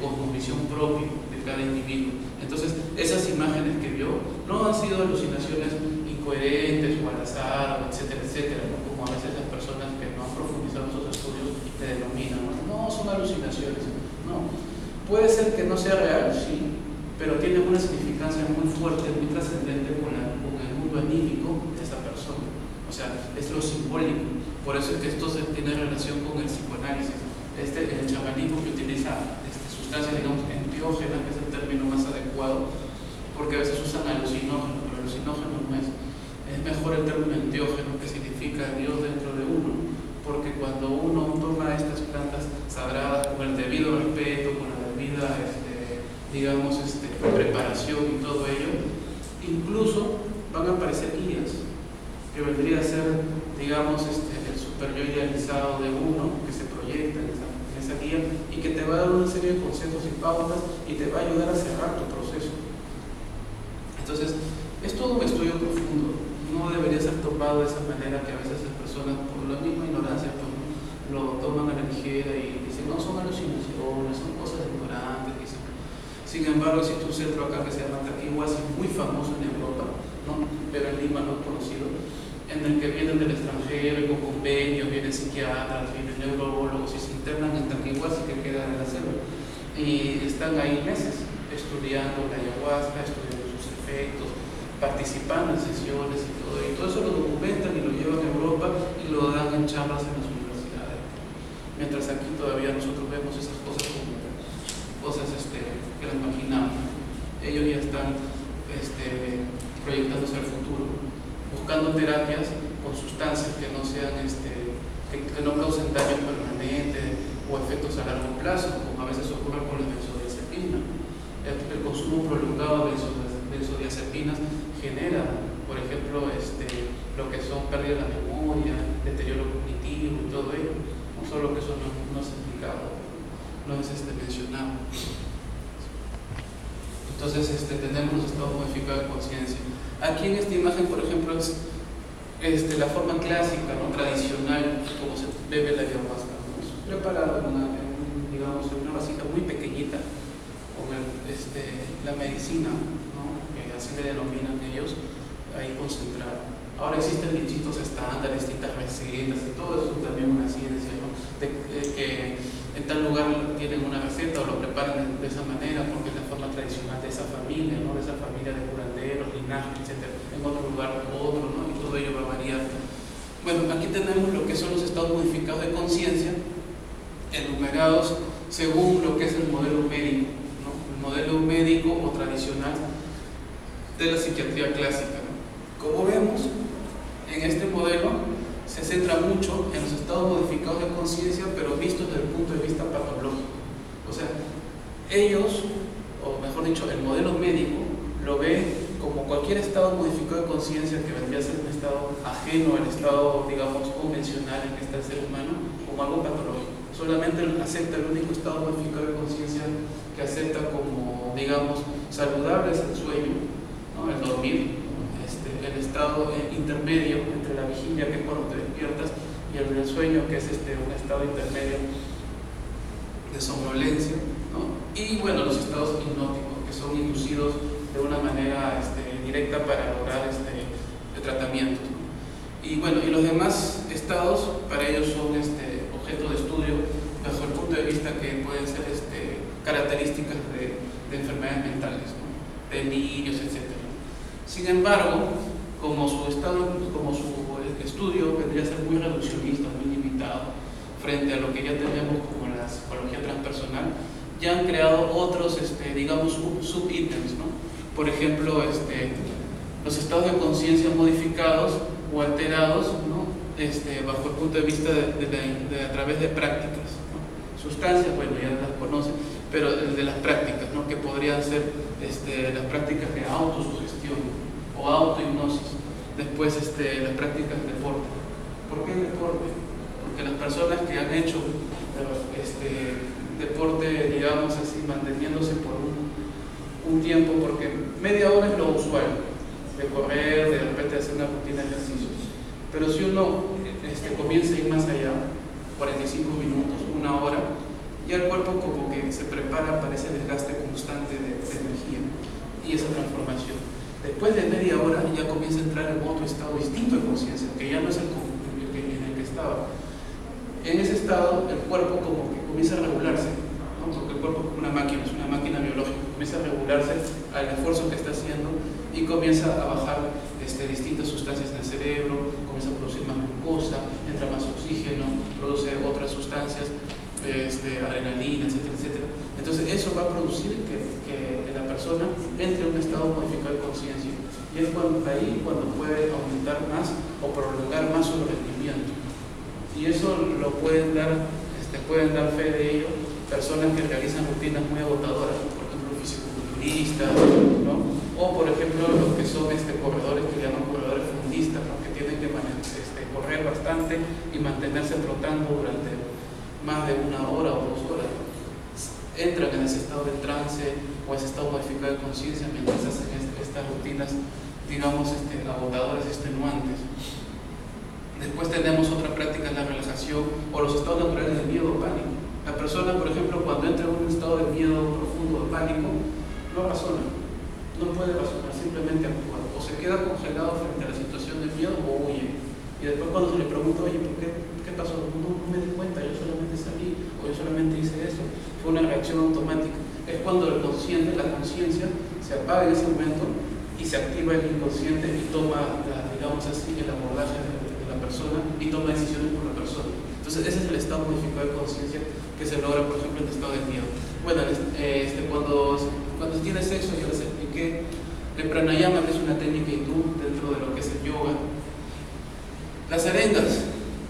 cosmovisión propia de cada individuo. Entonces, esas imágenes que vio no han sido alucinaciones incoherentes o al azar, etcétera, etcétera, ¿no? Como a veces las personas que no han profundizado en sus estudios le denominan, ¿no? No, son alucinaciones, no. Puede ser que no sea real, sí, pero tiene una significancia muy fuerte, muy trascendente con el mundo anímico de esa persona. O sea, es lo simbólico. Por eso es que esto tiene relación con el psicoanálisis. El chamanismo que utiliza sustancias, digamos, enteógenas, que es el término más adecuado, porque a veces usan alucinógenos, pero alucinógeno no es. Es mejor el término enteógeno, que significa Dios dentro de uno, porque cuando uno toma estas plantas sagradas con el debido respeto, con la debida, digamos, preparación y todo ello, incluso van a aparecer guías, que vendría a ser, digamos, el super yo idealizado de uno, que se proyecta en esa guía, y que te va a dar una serie de consejos y pautas, y te va a ayudar a cerrar tu proceso. Entonces, es todo un estudio profundo, no debería ser tomado de esa manera que a veces las personas, por la misma ignorancia, pues, lo toman a la ligera y dicen, no, son alucinaciones, son cosas ignorantes, dicen. Sin embargo, existe un centro acá que se llama Taquihuasi, muy famoso en Europa, ¿no? Pero en Lima no es conocido, en el que vienen del extranjero y con convenios, vienen psiquiatras, vienen neurólogos y se internan en Taquihuasi, que queda en la selva, y están ahí meses estudiando la ayahuasca, estudiando sus efectos, participando en sesiones y todo eso lo documentan y lo llevan a Europa y lo dan en charlas en las universidades. Mientras aquí todavía nosotros vemos esas cosas como cosas que las imaginamos. Ellos ya están proyectándose al futuro, buscando terapias con sustancias que no sean que no causen daño permanente o efectos a largo plazo, como a veces ocurre con la benzodiazepina. El consumo prolongado de benzodiazepinas genera, por ejemplo, lo que son pérdida de la memoria, deterioro cognitivo y todo ello. No solo que eso no es explicado, no es mencionado. Entonces tenemos los estados modificados de conciencia. Aquí en esta imagen, por ejemplo, es la forma clásica, ¿no? Tradicional, como se bebe la ayahuasca, ¿no? Es preparado en una vasija muy pequeñita, con la medicina, ¿no? Que así le denominan ellos, ahí concentrado. Ahora existen distintos estándares, distintas recetas, y todo eso es también una ciencia, ¿no? Que en tal lugar tienen una receta o lo preparan de esa manera porque es la forma tradicional de esa familia, ¿no? De esa familia de curanderos, linajes, etc. En otro lugar otro, ¿no? Y todo ello va a variar. Bueno, aquí tenemos lo que son los estados modificados de conciencia, enumerados según lo que es el modelo médico, ¿no? El modelo médico o tradicional de la psiquiatría clásica, ¿no? Como vemos, en este modelo se centra mucho en los estados modificados de conciencia, pero vistos desde el punto de vista patológico. O sea, ellos, o mejor dicho, el modelo médico, lo ve como cualquier estado modificado de conciencia que vendría a ser un estado ajeno al estado, digamos, convencional en que está el ser humano, como algo patológico. Solamente acepta el único estado modificado de conciencia que acepta como, digamos, saludable es el sueño, ¿no? El dormir. El estado intermedio entre la vigilia, que es cuando te despiertas, y el sueño, que es un estado intermedio de somnolencia, ¿no? Y bueno, los estados hipnóticos, que son inducidos de una manera directa para lograr tratamientos, ¿no? Y bueno, y los demás estados para ellos son objeto de estudio bajo el punto de vista que pueden ser características de enfermedades mentales, ¿no? De niños, etc. Sin embargo, como su estudio vendría a ser muy reduccionista, muy limitado, frente a lo que ya tenemos como la psicología transpersonal, ya han creado otros, digamos, subítems, ¿no? Por ejemplo, los estados de conciencia modificados o alterados, ¿no? Bajo el punto de vista a través de prácticas, ¿no? Sustancias, bueno, ya las conocen, pero de las prácticas, ¿no? Que podrían ser las prácticas de autosugestión o autohipnosis. Después las prácticas de deporte. ¿Por qué el deporte? Porque las personas que han hecho deporte, digamos así, manteniéndose por un tiempo, porque media hora es lo usual, de correr, de repente hacer una rutina de ejercicios. Pero si uno comienza a ir más allá, 45 minutos, una hora, ya el cuerpo como que se prepara para ese desgaste constante de energía y esa transformación. Después de media hora ya comienza a entrar en otro estado distinto de conciencia, que ya no es en el que estaba. En ese estado el cuerpo como que comienza a regularse, ¿no? Porque el cuerpo es como una máquina, es una máquina biológica, comienza a regularse al esfuerzo que está haciendo y comienza a bajar distintas sustancias en el cerebro, comienza a producir más glucosa, entra más oxígeno, produce otras sustancias, adrenalina, etcétera, etcétera. Entonces eso va a producir que la persona entre en un estado modificado de conciencia y es ahí cuando puede aumentar más o prolongar más su rendimiento. Y eso lo pueden dar fe de ello personas que realizan rutinas muy agotadoras, por ejemplo fisicoculturistas, ¿no? O por ejemplo los que son corredores que llaman corredores fundistas, ¿no? Que tienen que correr bastante y mantenerse trotando durante más de una hora o 2 horas. Entran en ese estado de trance o ese estado modificado de conciencia mientras hacen estas rutinas, digamos, agotadoras, extenuantes. Después tenemos otra práctica, la relajación o los estados naturales de miedo o pánico. La persona, por ejemplo, cuando entra en un estado de miedo profundo, de pánico, no razona, no puede razonar, simplemente actúa. O se queda congelado frente a la situación de miedo o huye. Y después cuando se le pregunta, oye, ¿por qué pasó? No me di cuenta, yo solamente salí, o yo solamente hice eso. Fue una reacción automática. Es cuando el consciente, la conciencia, se apaga en ese momento y se activa el inconsciente y toma, digamos así, el abordaje de la persona y toma decisiones por la persona. Entonces ese es el estado modificado de conciencia que se logra, por ejemplo, en el estado de miedo. Bueno, cuando tienes sexo, yo les expliqué, el pranayama, que es una técnica hindú dentro de lo que es el yoga. Las arengas,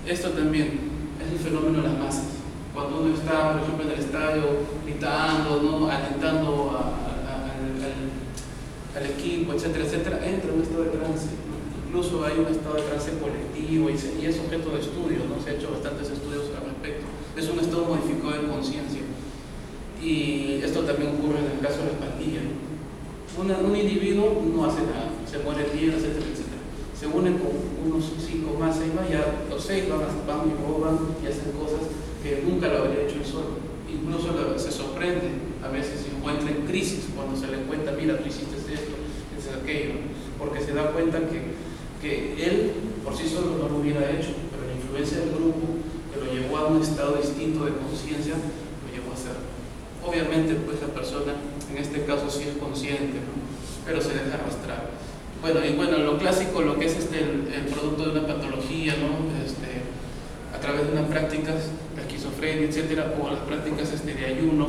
esto también es el fenómeno de las masas. Cuando uno está, por ejemplo, en el estadio gritando, ¿no? Alentando al equipo, etcétera, etcétera, entra en un estado de trance. Incluso hay un estado de trance colectivo y es objeto de estudio, ¿no? Se han hecho bastantes estudios al respecto. Es un estado modificado de conciencia. Y esto también ocurre en el caso de la pandilla, ¿no? Un individuo no hace nada, se muere el día, etcétera, etcétera. Se unen con unos 5 más, 6 más, ya los 6 van y roban y hacen cosas que nunca lo habría hecho él solo. Incluso se sorprende, a veces se encuentra en crisis cuando se le cuenta, mira, tú hiciste esto, hiciste aquello, porque se da cuenta que él por sí solo no lo hubiera hecho, pero la influencia del grupo que lo llevó a un estado distinto de conciencia, lo llevó a hacer. Obviamente, pues la persona, en este caso sí es consciente, ¿no? Pero se deja arrastrar. Bueno, lo clásico, lo que es el producto de una patología, ¿no? A través de unas prácticas de esquizofrenia, etcétera, o las prácticas de ayunos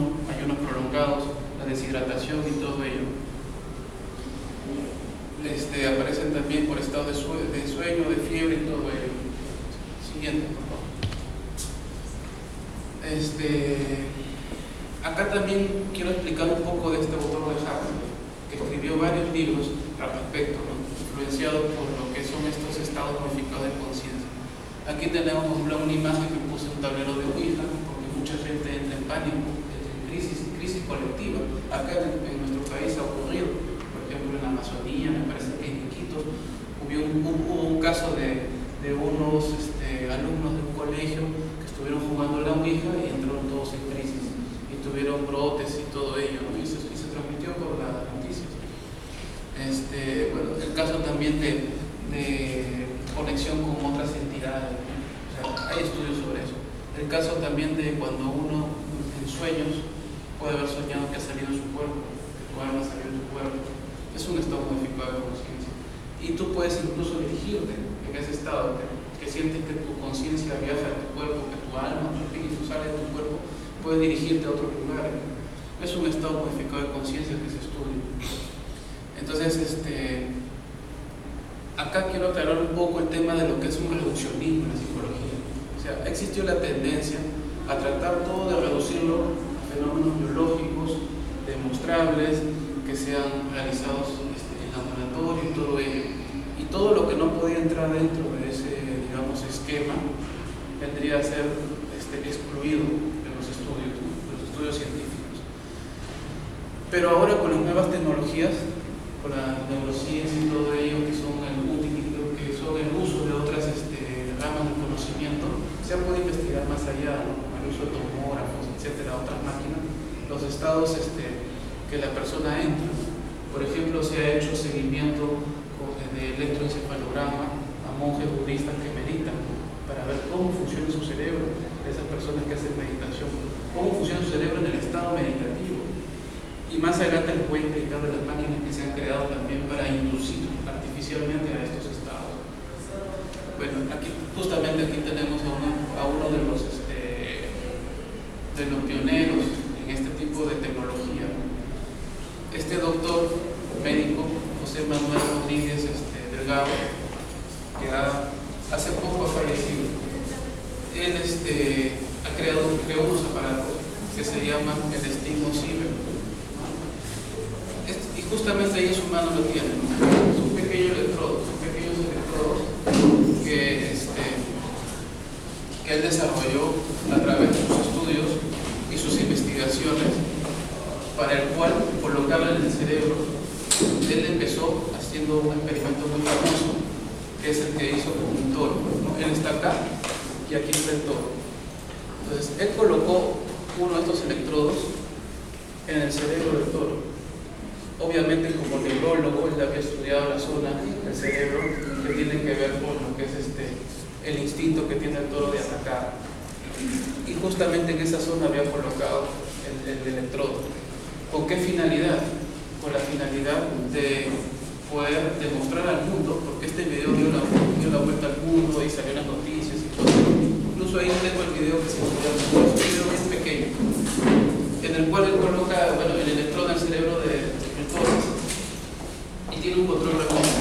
prolongados, la deshidratación y todo ello. Aparecen también por estado de sueño, de fiebre y todo ello. Siguiente, por favor. Acá también quiero explicar un poco de este autor de Harvard, que escribió varios libros al respecto, ¿no? Influenciados por lo que son estos estados modificados de conciencia. Aquí tenemos una imagen que puse un tablero de Ouija, porque mucha gente entra en pánico, en crisis colectiva. Acá en nuestro país ha ocurrido, por ejemplo en la Amazonía, me parece que en Iquitos hubo un caso de unos alumnos de un colegio que estuvieron jugando la Ouija y entraron todos en crisis y tuvieron brotes y todo ello, ¿no? y se transmitió por las noticias. El caso también de conexión con otras entidades, ¿no? O sea, hay estudios sobre eso. El caso también de cuando uno en sueños puede haber soñado que ha salido de su cuerpo, que tu alma salió de tu cuerpo. Es un estado modificado de conciencia. Y tú puedes incluso dirigirte en ese estado, que sientes que tu conciencia viaja a tu cuerpo, que tu alma, tu espíritu sale de tu cuerpo, puedes dirigirte a otros lugares. es un estado modificado de conciencia que se estudia. Entonces, acá quiero aclarar un poco el tema de lo que es un reduccionismo en la psicología. O sea, existió la tendencia a tratar todo de reducirlo a fenómenos biológicos, demostrables, que sean realizados en laboratorio y todo ello. Y todo lo que no podía entrar dentro de ese, digamos, esquema tendría a ser excluido de los estudios científicos. Pero ahora con las nuevas tecnologías, con la neurociencia y todo ello, que son el uso de otras ramas del conocimiento, se ha podido investigar más allá, ¿no? El uso de tomógrafos, etcétera, otras máquinas, los estados que la persona entra. Por ejemplo, se ha hecho seguimiento de electroencefalograma a monjes budistas que meditan para ver cómo funciona su cerebro, de esas personas que hacen meditación, cómo funciona su cerebro en el estado meditativo. Y más adelante les voy a explicar de las máquinas que se han creado también para inducir artificialmente a estos estados. Bueno, justamente aquí tenemos a uno de los pioneros en este tipo de tecnología. Este doctor médico, José Manuel Rodríguez Delgado, que hace poco ha fallecido, él creó unos aparatos que se llaman el estímulo Ciber. Y justamente ahí en su mano lo tienen, son pequeños electrodos que él desarrolló a través de sus estudios y sus investigaciones, para el cual colocarlo en el cerebro. Él empezó haciendo un experimento muy famoso, que es el que hizo con un toro, ¿no? Él está acá y aquí está el toro. Entonces, él colocó uno de estos electrodos en el cerebro del toro. Obviamente, como neurólogo, él había estudiado la zona del cerebro que tiene que ver con lo que es el instinto que tiene el toro de atacar. Y justamente en esa zona había colocado el electrodo. ¿Con qué finalidad? Con la finalidad de poder demostrar al mundo, porque este video dio la vuelta al mundo y salió en las noticias y todo. Incluso ahí tengo el video que se estudia, es un video bien pequeño, en el cual él coloca el electrodo en el cerebro del toro y tiene un control remoto,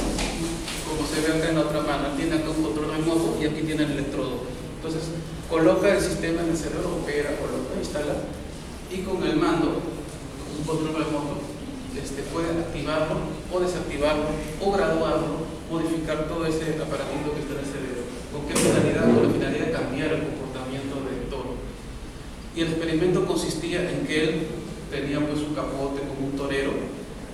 como se ve acá en la otra mano. Tiene acá un control remoto y aquí tiene el electrodo. Entonces coloca el sistema en el cerebro, opera, coloca, instala, y con el mando, un control remoto, puede activarlo o desactivarlo o graduarlo, modificar todo ese aparatito que está en el cerebro. ¿Con qué finalidad? Con la finalidad de cambiar el comportamiento del toro. Y el experimento consistía en que él tenía pues su capote como un torero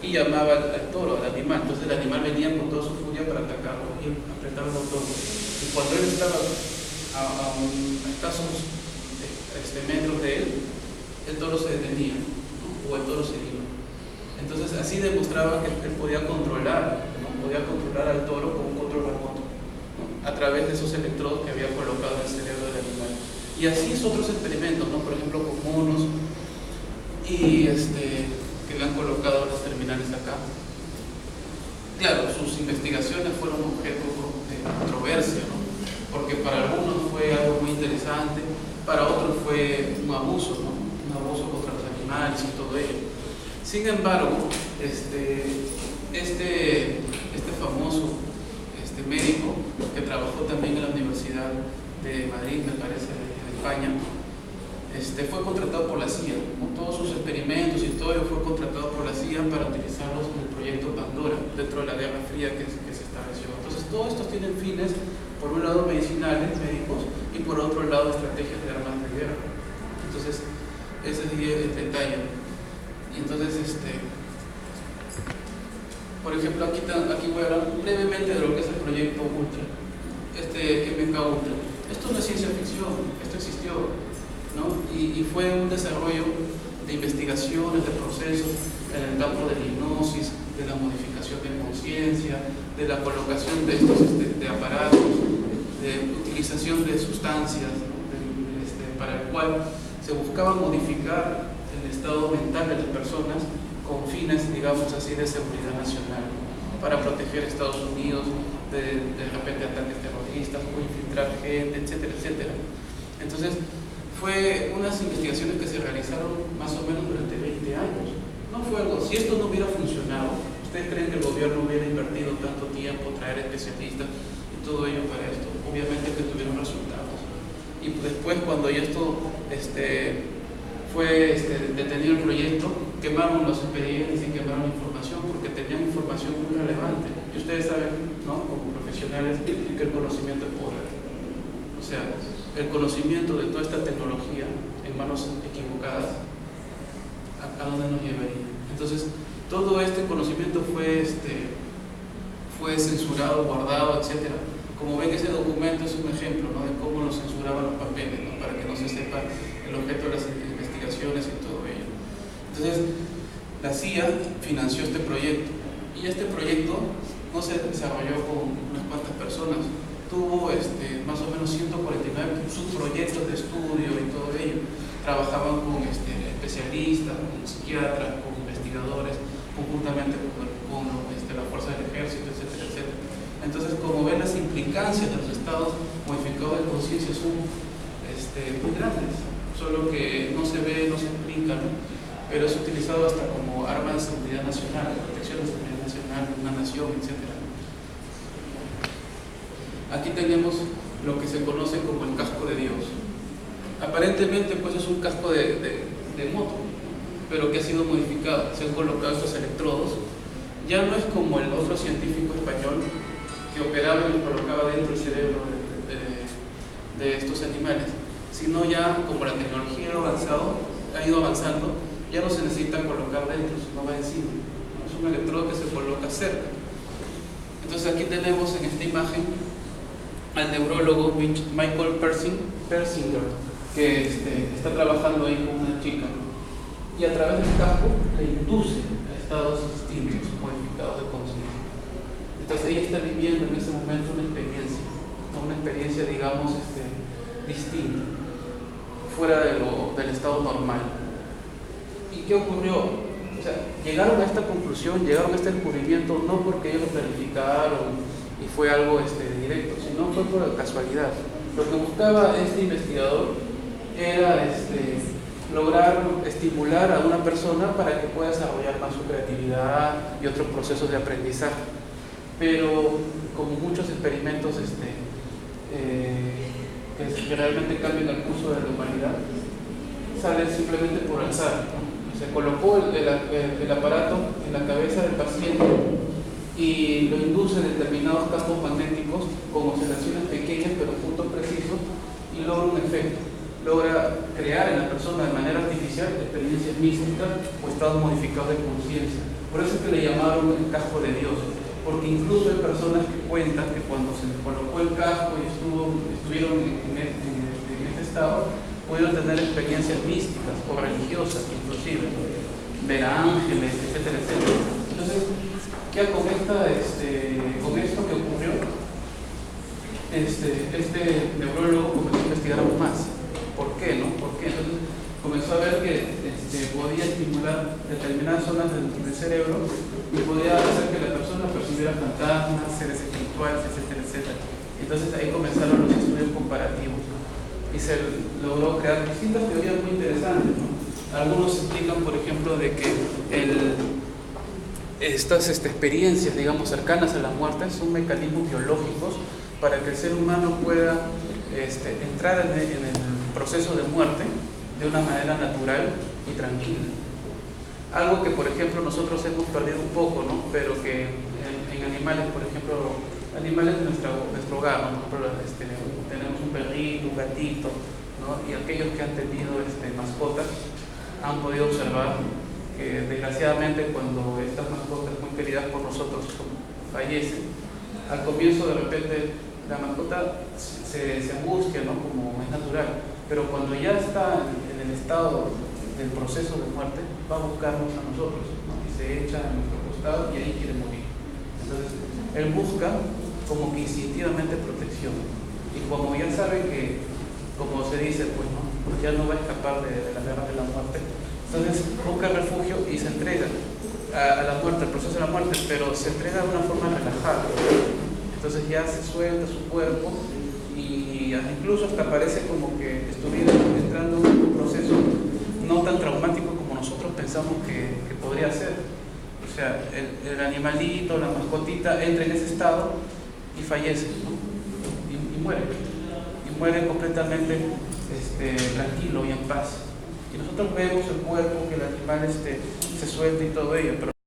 y llamaba al toro, al animal. Entonces el animal venía con toda su furia para atacarlo y apretar el botón. Y cuando él estaba a escasos metros de él, el toro se detenía, ¿no? O el toro se iba. Entonces así demostraba que él podía controlar, ¿no? Podía controlar al toro con un control remoto, ¿no? A través de esos electrodos que había colocado en el cerebro del animal. Y así es otros experimentos, ¿no? Por ejemplo con monos y que le han colocado las terminales acá. Claro, sus investigaciones fueron objeto de controversia, ¿no? Porque para algunos fue algo muy interesante, para otros fue un abuso, ¿no? Un abuso contra los animales y todo ello. Sin embargo, este famoso médico que trabajó también en la Universidad de Madrid, me parece, en España, fue contratado por la CIA, ¿no? Todos sus experimentos y todo ello fue contratado por la CIA para utilizarlos en el proyecto Pandora, dentro de la Guerra Fría que se estableció. Entonces, todos estos tienen fines, por un lado medicinales, médicos, y por otro lado estrategias de armas de guerra. Entonces, ese es el detalle. Y entonces, por ejemplo, aquí voy a hablar brevemente de lo que es el proyecto Ultra, MK Ultra. Esto no es ciencia ficción, esto existió, ¿no? Y fue un desarrollo de investigaciones, de procesos en el campo de la hipnosis, de la modificación de conciencia, de la colocación de estos de aparatos, de utilización de sustancias, ¿no? Para el cual se buscaba modificar el estado mental de las personas con fines, digamos así, de seguridad nacional, ¿no? Para proteger a Estados Unidos de repente ataques terroristas o infiltrar gente, etcétera, etcétera. Entonces, fue unas investigaciones que se realizaron más o menos durante 20 de años. No fue algo, si esto no hubiera funcionado, ¿ustedes creen que el gobierno hubiera invertido tanto tiempo, traer especialistas y todo ello para esto? Obviamente que tuvieron resultados. Y después, cuando ya esto fue detenido el proyecto, quemaron los expedientes y quemaron información porque tenían información muy relevante. Y ustedes saben, ¿no?, como profesionales, que el conocimiento es poder. O sea, el conocimiento de toda esta tecnología en manos equivocadas, ¿a dónde nos llevaría? Entonces, todo este conocimiento fue censurado, guardado, etc. Como ven, ese documento es un ejemplo, ¿no?, de cómo nos censuraban los papeles, ¿no?, para que no se sepa el objeto de las investigaciones y todo ello. Entonces, la CIA financió este proyecto, y este proyecto no se desarrolló con unas cuantas personas, tuvo más o menos 149 subproyectos de estudio y todo ello. Trabajaban con especialistas, con psiquiatras, con investigadores, conjuntamente con la fuerza del ejército, etcétera, etcétera. Entonces, como ven, las implicancias de los estados modificados de conciencia son muy grandes, solo que no se ve, no se explica, ¿no?, pero es utilizado hasta como arma de seguridad nacional, de protección de seguridad nacional de una nación, etcétera. Aquí tenemos lo que se conoce como el casco de Dios. Aparentemente, pues, es un casco de moto, pero que ha sido modificado. Se han colocado estos electrodos. Ya no es como el otro científico español que operaba y colocaba dentro el cerebro de estos animales, sino ya, como la tecnología ha ido avanzando, ya no se necesita colocar dentro, sino va encima. Es un electrodo que se coloca cerca. Entonces, aquí tenemos en esta imagen al neurólogo Michael Persinger, que está trabajando ahí con una chica, y a través del casco le induce a estados distintos, modificados de conciencia. Entonces ella está viviendo en ese momento una experiencia, digamos, distinta, fuera del estado normal. ¿Y qué ocurrió? O sea, llegaron a esta conclusión, llegaron a este descubrimiento no porque ellos lo planificaron y fue algo directo, sino fue por casualidad. Lo que buscaba este investigador era lograr estimular a una persona para que pueda desarrollar más su creatividad y otros procesos de aprendizaje. Pero como muchos experimentos que realmente cambian el curso de la humanidad, salen simplemente por azar, ¿no? Se colocó el aparato en la cabeza del paciente y lo induce en determinados campos magnéticos con oscilaciones pequeñas pero puntos precisos, y logra un efecto. Logra crear en la persona de manera artificial experiencias místicas o estados modificados de conciencia. Por eso es que le llamaron el casco de Dios, porque incluso hay personas que cuentan que cuando se les colocó el casco y estuvieron en este estado, pudieron tener experiencias místicas o religiosas, inclusive, ver a ángeles, etcétera, etcétera. Entonces, ¿qué con esto que ocurrió? Este neurólogo comenzó a investigar aún más. ¿Por qué, no? ¿Por qué? Entonces comenzó a ver que podía estimular determinadas zonas del cerebro y podía hacer que la persona percibiera fantasmas, seres espirituales, etcétera, etcétera. Entonces ahí comenzaron los estudios comparativos y se logró crear distintas teorías muy interesantes, ¿no? Algunos explican, por ejemplo, de que estas experiencias, digamos, cercanas a la muerte son mecanismos biológicos para que el ser humano pueda entrar en el proceso de muerte de una manera natural y tranquila. Algo que, por ejemplo, nosotros hemos perdido un poco, ¿no? Pero que en animales, por ejemplo, animales de nuestro hogar, ¿no? Por ejemplo, tenemos un perrito, un gatito, ¿no? Y aquellos que han tenido mascotas han podido observar que, desgraciadamente, cuando estas mascotas muy queridas por nosotros fallecen, al comienzo de repente la mascota se angustia, ¿no? Como es natural, pero cuando ya está en el estado del proceso de muerte, va a buscarnos a nosotros, ¿no? Y se echa a nuestro costado y ahí quiere morir. Entonces, él busca como que instintivamente protección, y como ya sabe que, como se dice, pues, ¿no?, ya no va a escapar de la guerra de la muerte, entonces busca refugio y se entrega a la muerte, al proceso de la muerte, pero se entrega de una forma relajada. Entonces ya se suelta su cuerpo y incluso hasta parece como que estuviera entrando en un proceso no tan traumático como nosotros pensamos que podría ser. O sea, el animalito, la mascotita entra en ese estado y fallece, ¿no? Y muere completamente tranquilo y en paz. Y nosotros vemos el cuerpo, que el animal se suelta y todo ello, pero